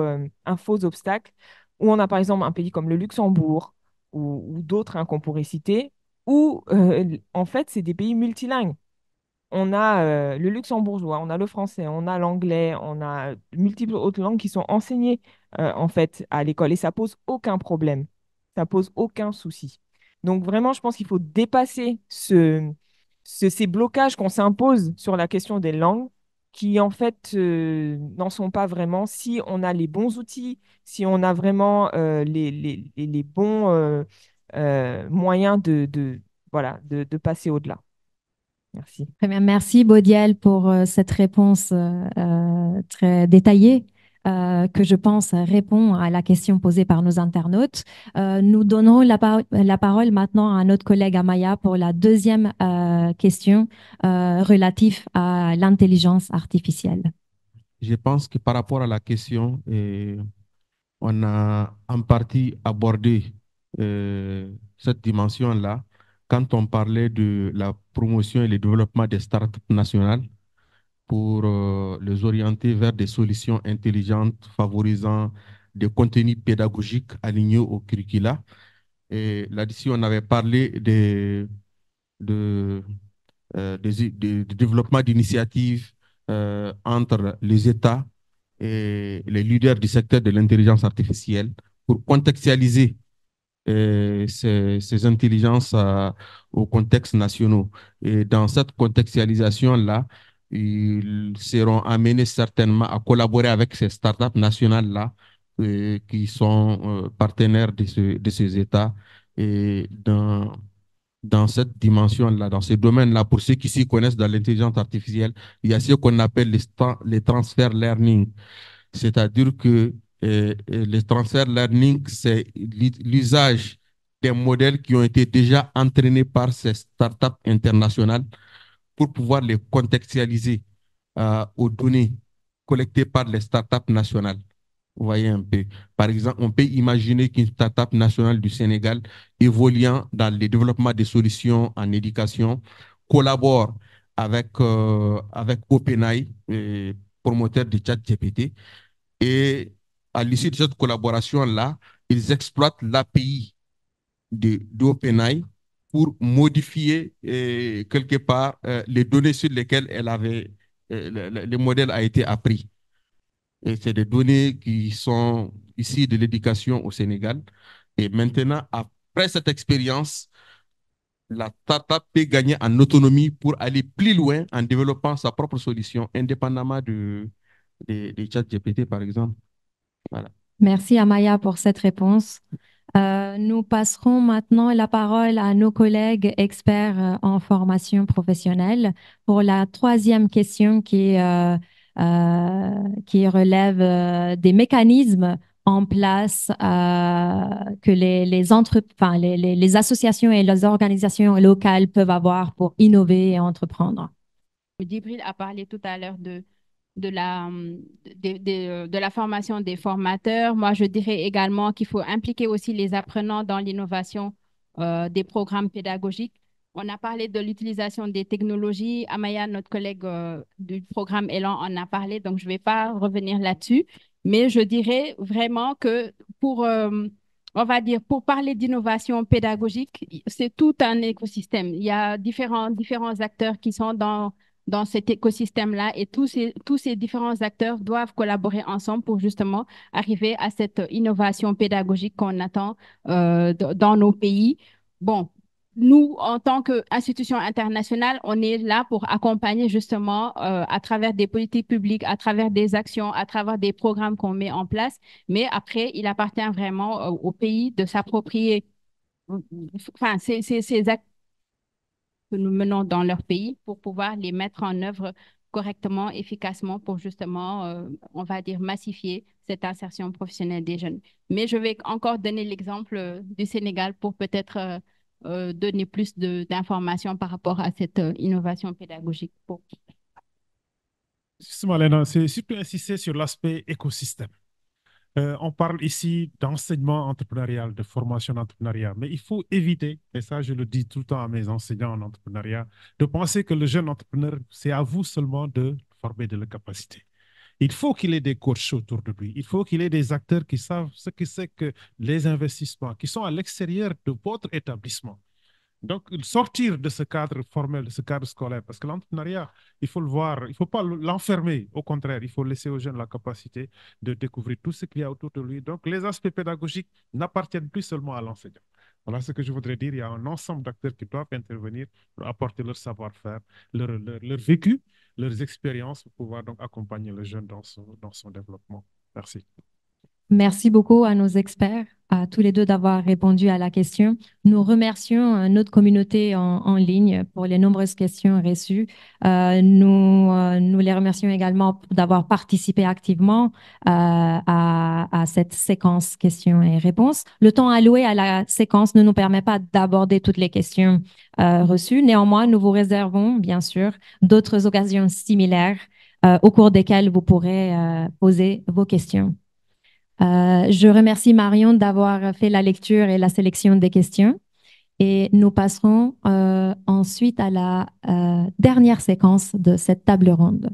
obstacle, où on a par exemple un pays comme le Luxembourg ou d'autres qu'on pourrait citer, où en fait, c'est des pays multilingues. On a le luxembourgeois, on a le français, on a l'anglais, on a multiples autres langues qui sont enseignées en fait à l'école et ça pose aucun problème, ça pose aucun souci. Donc vraiment, je pense qu'il faut dépasser ces blocages qu'on s'impose sur la question des langues qui en fait n'en sont pas vraiment si on a les bons outils, si on a vraiment les bons moyens voilà, de passer au-delà. Merci. Très bien. Merci, Baudiel, pour cette réponse très détaillée que je pense répond à la question posée par nos internautes. Nous donnons la parole maintenant à notre collègue Amaya pour la deuxième question relative à l'intelligence artificielle. Je pense que par rapport à la question, on a en partie abordé cette dimension-là quand on parlait de la promotion et le développement des startups nationales pour les orienter vers des solutions intelligentes favorisant des contenus pédagogiques alignés au curricula. Et là-dessus, on avait parlé de, de développement d'initiatives entre les États et les leaders du secteur de l'intelligence artificielle pour contextualiser ces intelligences aux contextes nationaux. Et dans cette contextualisation-là, ils seront amenés certainement à collaborer avec ces startups nationales-là qui sont partenaires de ces États. Et dans cette dimension-là, dans ce domaine-là, pour ceux qui s'y connaissent dans l'intelligence artificielle, il y a ce qu'on appelle les transfer learning. C'est-à-dire que les transfer learning, c'est l'usage des modèles qui ont été déjà entraînés par ces startups internationales pour pouvoir les contextualiser aux données collectées par les startups nationales. Vous voyez un peu. Par exemple, on peut imaginer qu'une startup nationale du Sénégal évoluant dans le développement des solutions en éducation collabore avec OpenAI, promoteur de ChatGPT, et à l'issue de cette collaboration-là, ils exploitent l'API d'OpenAI pour modifier quelque part les données sur lesquelles le modèle a été appris. Et c'est des données qui sont ici de l'éducation au Sénégal. Et maintenant, après cette expérience, la startup peut gagner en autonomie pour aller plus loin en développant sa propre solution, indépendamment de ChatGPT, par exemple. Voilà. Merci Amaya pour cette réponse. Nous passerons maintenant la parole à nos collègues experts en formation professionnelle pour la troisième question qui relève des mécanismes en place que les associations et les organisations locales peuvent avoir pour innover et entreprendre. Djibril a parlé tout à l'heure de la formation des formateurs. Moi, je dirais également qu'il faut impliquer aussi les apprenants dans l'innovation des programmes pédagogiques. On a parlé de l'utilisation des technologies. Amaya, notre collègue du programme Elan, en a parlé, donc je ne vais pas revenir là-dessus. Mais je dirais vraiment que on va dire, pour parler d'innovation pédagogique, c'est tout un écosystème. Il y a différents acteurs qui sont dans cet écosystème-là et tous ces différents acteurs doivent collaborer ensemble pour justement arriver à cette innovation pédagogique qu'on attend dans nos pays. Bon, nous, en tant qu'institution internationale, on est là pour accompagner justement à travers des politiques publiques, à travers des actions, à travers des programmes qu'on met en place. Mais après, il appartient vraiment au pays de s'approprier ces actes que nous menons dans leur pays pour pouvoir les mettre en œuvre correctement, efficacement pour justement, on va dire, massifier cette insertion professionnelle des jeunes. Mais je vais encore donner l'exemple du Sénégal pour peut-être donner plus d'informations par rapport à cette innovation pédagogique. Justement, Léna, c'est surtout insister sur l'aspect écosystème. On parle ici d'enseignement entrepreneurial, de formation d'entrepreneuriat, mais il faut éviter, et ça je le dis tout le temps à mes enseignants en entrepreneuriat, de penser que le jeune entrepreneur, c'est à vous seulement de former de la capacité. Il faut qu'il ait des coachs autour de lui. Il faut qu'il ait des acteurs qui savent ce que c'est que les investissements, qui sont à l'extérieur de votre établissement. Donc, sortir de ce cadre formel, de ce cadre scolaire, parce que l'entrepreneuriat, il faut le voir, il ne faut pas l'enfermer. Au contraire, il faut laisser aux jeunes la capacité de découvrir tout ce qu'il y a autour de lui. Donc, les aspects pédagogiques n'appartiennent plus seulement à l'enseignant. Voilà ce que je voudrais dire. Il y a un ensemble d'acteurs qui doivent intervenir pour apporter leur savoir-faire, leur vécu, leurs expériences pour pouvoir donc accompagner le jeune dans son développement. Merci. Merci beaucoup à nos experts, à tous les deux d'avoir répondu à la question. Nous remercions notre communauté en ligne pour les nombreuses questions reçues. Nous les remercions également d'avoir participé activement à cette séquence questions et réponses. Le temps alloué à la séquence ne nous permet pas d'aborder toutes les questions reçues. Néanmoins, nous vous réservons, bien sûr, d'autres occasions similaires au cours desquelles vous pourrez poser vos questions. Je remercie Marion d'avoir fait la lecture et la sélection des questions et nous passerons ensuite à la dernière séquence de cette table ronde.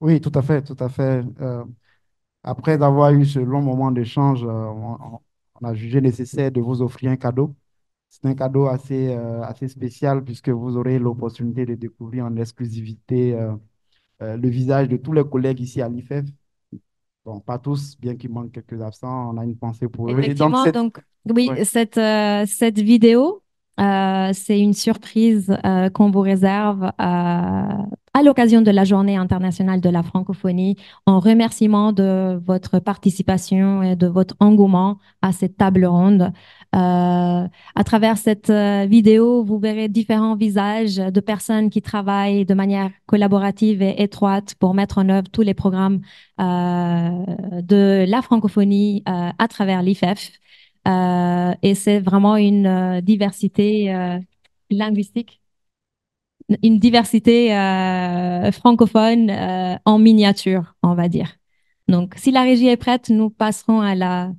Oui, tout à fait, tout à fait. Après avoir eu ce long moment d'échange, on a jugé nécessaire de vous offrir un cadeau. C'est un cadeau assez spécial puisque vous aurez l'opportunité de découvrir en exclusivité le visage de tous les collègues ici à l'IFEF. Bon, pas tous, bien qu'il manque quelques absents, on a une pensée pour eux. Effectivement, oui, ouais. cette vidéo, c'est une surprise qu'on vous réserve à l'occasion de la Journée internationale de la francophonie, en remerciement de votre participation et de votre engouement à cette table ronde. À travers cette vidéo, vous verrez différents visages de personnes qui travaillent de manière collaborative et étroite pour mettre en œuvre tous les programmes de la francophonie à travers l'IFEF. Et c'est vraiment une diversité linguistique, une diversité francophone en miniature, on va dire. Donc, si la régie est prête, nous passerons à la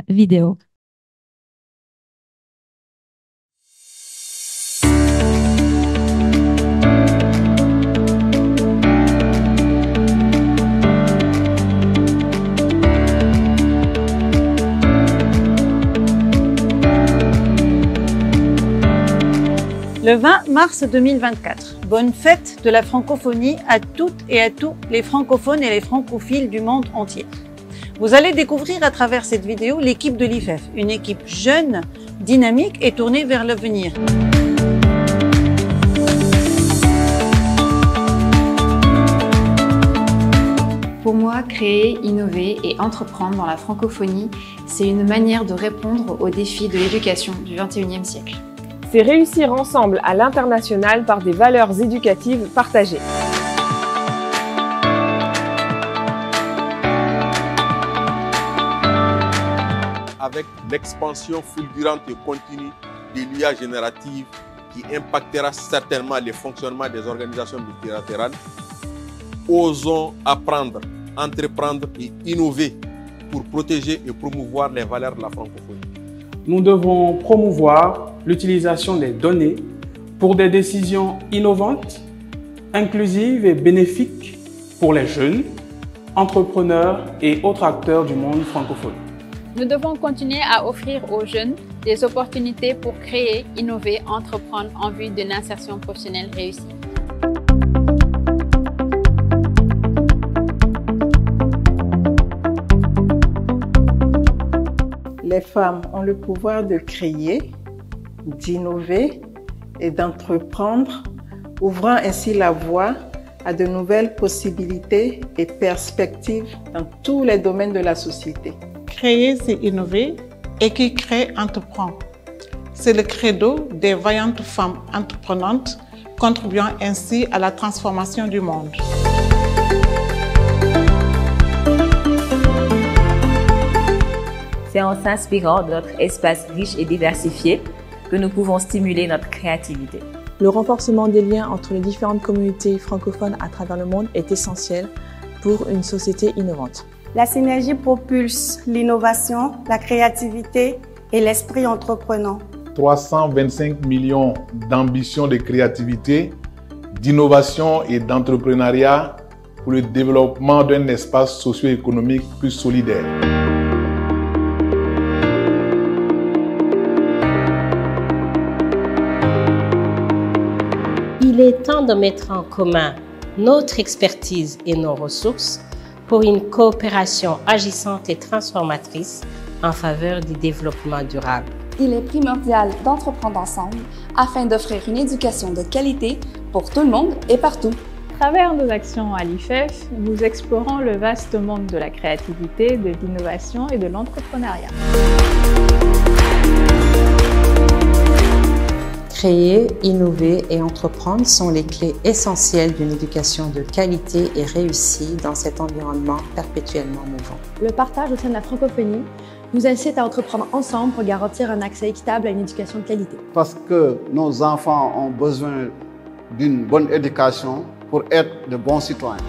vidéo. Le 20 mars 2024, bonne fête de la francophonie à toutes et à tous les francophones et les francophiles du monde entier. Vous allez découvrir à travers cette vidéo l'équipe de l'IFEF, une équipe jeune, dynamique et tournée vers l'avenir. Pour moi, créer, innover et entreprendre dans la francophonie, c'est une manière de répondre aux défis de l'éducation du XXIe siècle. C'est réussir ensemble à l'international par des valeurs éducatives partagées. Avec l'expansion fulgurante et continue de l'IA générative qui impactera certainement les fonctionnements des organisations multilatérales, osons apprendre, entreprendre et innover pour protéger et promouvoir les valeurs de la francophonie. Nous devons promouvoir l'utilisation des données pour des décisions innovantes, inclusives et bénéfiques pour les jeunes, entrepreneurs et autres acteurs du monde francophone. Nous devons continuer à offrir aux jeunes des opportunités pour créer, innover, entreprendre en vue d'une insertion professionnelle réussie. Les femmes ont le pouvoir de créer, d'innover et d'entreprendre, ouvrant ainsi la voie à de nouvelles possibilités et perspectives dans tous les domaines de la société. Créer, c'est innover, et qui crée entreprend. C'est le credo des vaillantes femmes entreprenantes, contribuant ainsi à la transformation du monde. C'est en s'inspirant de notre espace riche et diversifié que nous pouvons stimuler notre créativité. Le renforcement des liens entre les différentes communautés francophones à travers le monde est essentiel pour une société innovante. La synergie propulse l'innovation, la créativité et l'esprit entreprenant. 325 millions d'ambitions de créativité, d'innovation et d'entrepreneuriat pour le développement d'un espace socio-économique plus solidaire. Il est temps de mettre en commun notre expertise et nos ressources pour une coopération agissante et transformatrice en faveur du développement durable. Il est primordial d'entreprendre ensemble afin d'offrir une éducation de qualité pour tout le monde et partout. À travers nos actions à l'IFEF, nous explorons le vaste monde de la créativité, de l'innovation et de l'entrepreneuriat. Créer, innover et entreprendre sont les clés essentielles d'une éducation de qualité et réussie dans cet environnement perpétuellement mouvant. Le partage au sein de la francophonie nous incite à entreprendre ensemble pour garantir un accès équitable à une éducation de qualité. Parce que nos enfants ont besoin d'une bonne éducation pour être de bons citoyens.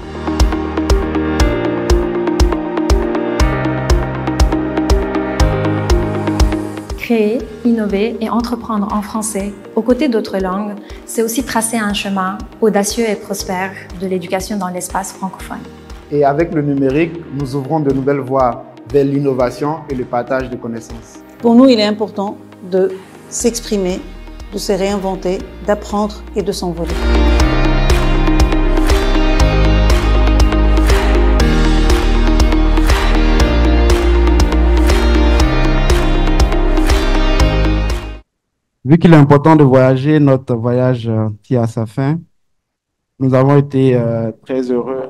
Créer, innover et entreprendre en français, aux côtés d'autres langues, c'est aussi tracer un chemin audacieux et prospère de l'éducation dans l'espace francophone. Et avec le numérique, nous ouvrons de nouvelles voies vers l'innovation et le partage de connaissances. Pour nous, il est important de s'exprimer, de se réinventer, d'apprendre et de s'envoler. Vu qu'il est important de voyager, notre voyage tire à sa fin. Nous avons été très heureux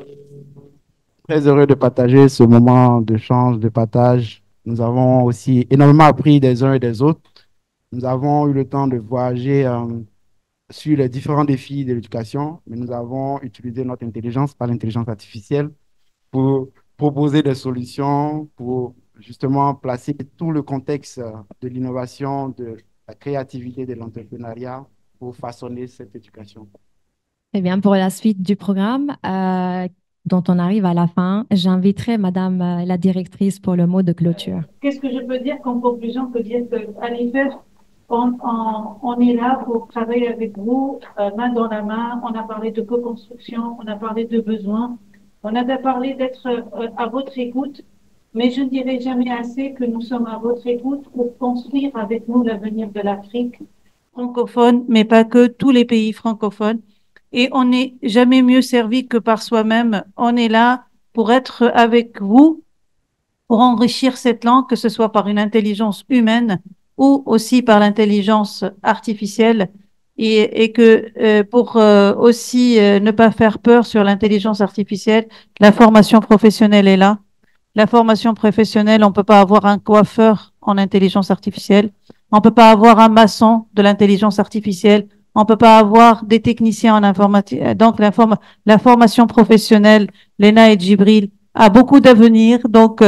de partager ce moment d'échange, de partage. Nous avons aussi énormément appris des uns et des autres. Nous avons eu le temps de voyager sur les différents défis de l'éducation, mais nous avons utilisé notre intelligence par l'intelligence artificielle pour proposer des solutions, pour justement placer tout le contexte de l'innovation, de la créativité, de l'entrepreneuriat pour façonner cette éducation. Eh bien, pour la suite du programme, dont on arrive à la fin, j'inviterai Madame la directrice pour le mot de clôture. Qu'est-ce que je peux dire qu'en conclusion? Je peux dire qu'à l'IFEF, on est là pour travailler avec vous, main dans la main. On a parlé de co-construction, on a parlé de besoins, on a parlé d'être à votre écoute, mais je ne dirai jamais assez que nous sommes à votre écoute pour construire avec vous l'avenir de l'Afrique francophone, mais pas que, tous les pays francophones. Et on n'est jamais mieux servi que par soi-même. On est là pour être avec vous, pour enrichir cette langue, que ce soit par une intelligence humaine ou aussi par l'intelligence artificielle, et que pour aussi ne pas faire peur sur l'intelligence artificielle, la formation professionnelle est là. La formation professionnelle, on peut pas avoir un coiffeur en intelligence artificielle, on peut pas avoir un maçon de l'intelligence artificielle, on peut pas avoir des techniciens en informatique. Donc la formation professionnelle, Léna et Djibril, a beaucoup d'avenir. Donc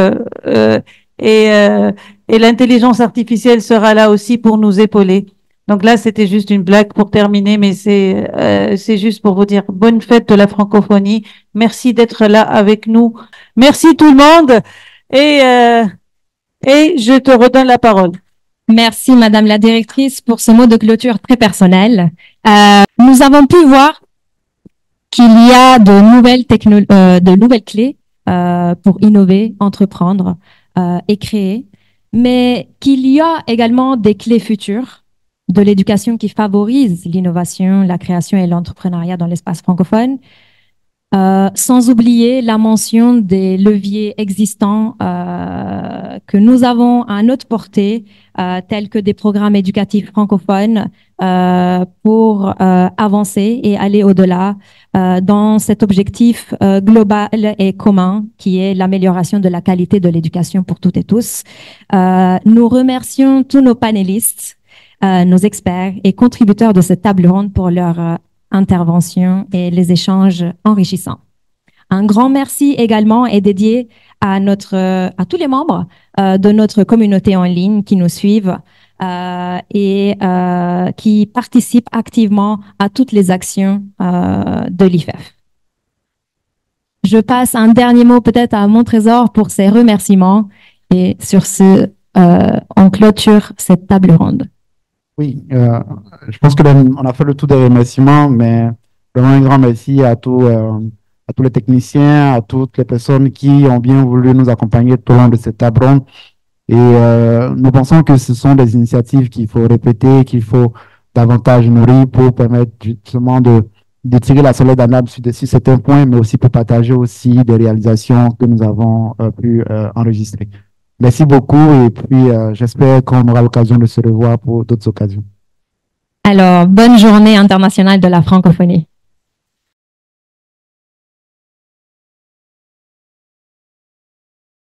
et l'intelligence artificielle sera là aussi pour nous épauler. Donc là, c'était juste une blague pour terminer, mais c'est juste pour vous dire bonne fête de la francophonie. Merci d'être là avec nous. Merci tout le monde et je te redonne la parole. Merci Madame la directrice pour ce mot de clôture très personnel. Nous avons pu voir qu'il y a de nouvelles clés pour innover, entreprendre et créer, mais qu'il y a également des clés futures de l'éducation qui favorise l'innovation, la création et l'entrepreneuriat dans l'espace francophone. sans oublier la mention des leviers existants que nous avons à notre portée, tels que des programmes éducatifs francophones pour avancer et aller au-delà dans cet objectif global et commun qui est l'amélioration de la qualité de l'éducation pour toutes et tous. Nous remercions tous nos panélistes, nos experts et contributeurs de cette table ronde pour leur intervention et les échanges enrichissants. Un grand merci également est dédié à tous les membres de notre communauté en ligne qui nous suivent et qui participent activement à toutes les actions de l'IFEF. Je passe un dernier mot peut-être à mon trésor pour ses remerciements et sur ce, on clôture cette table ronde. Oui, je pense qu'on a fait le tour des remerciements, mais vraiment un grand merci à tous les techniciens, à toutes les personnes qui ont bien voulu nous accompagner tout au long de cette table ronde. Et nous pensons que ce sont des initiatives qu'il faut répéter, qu'il faut davantage nourrir pour permettre justement de tirer la sonnette d'alarme sur certains points, mais aussi pour partager aussi des réalisations que nous avons pu enregistrer. Merci beaucoup et puis j'espère qu'on aura l'occasion de se revoir pour d'autres occasions. Alors, bonne journée internationale de la francophonie.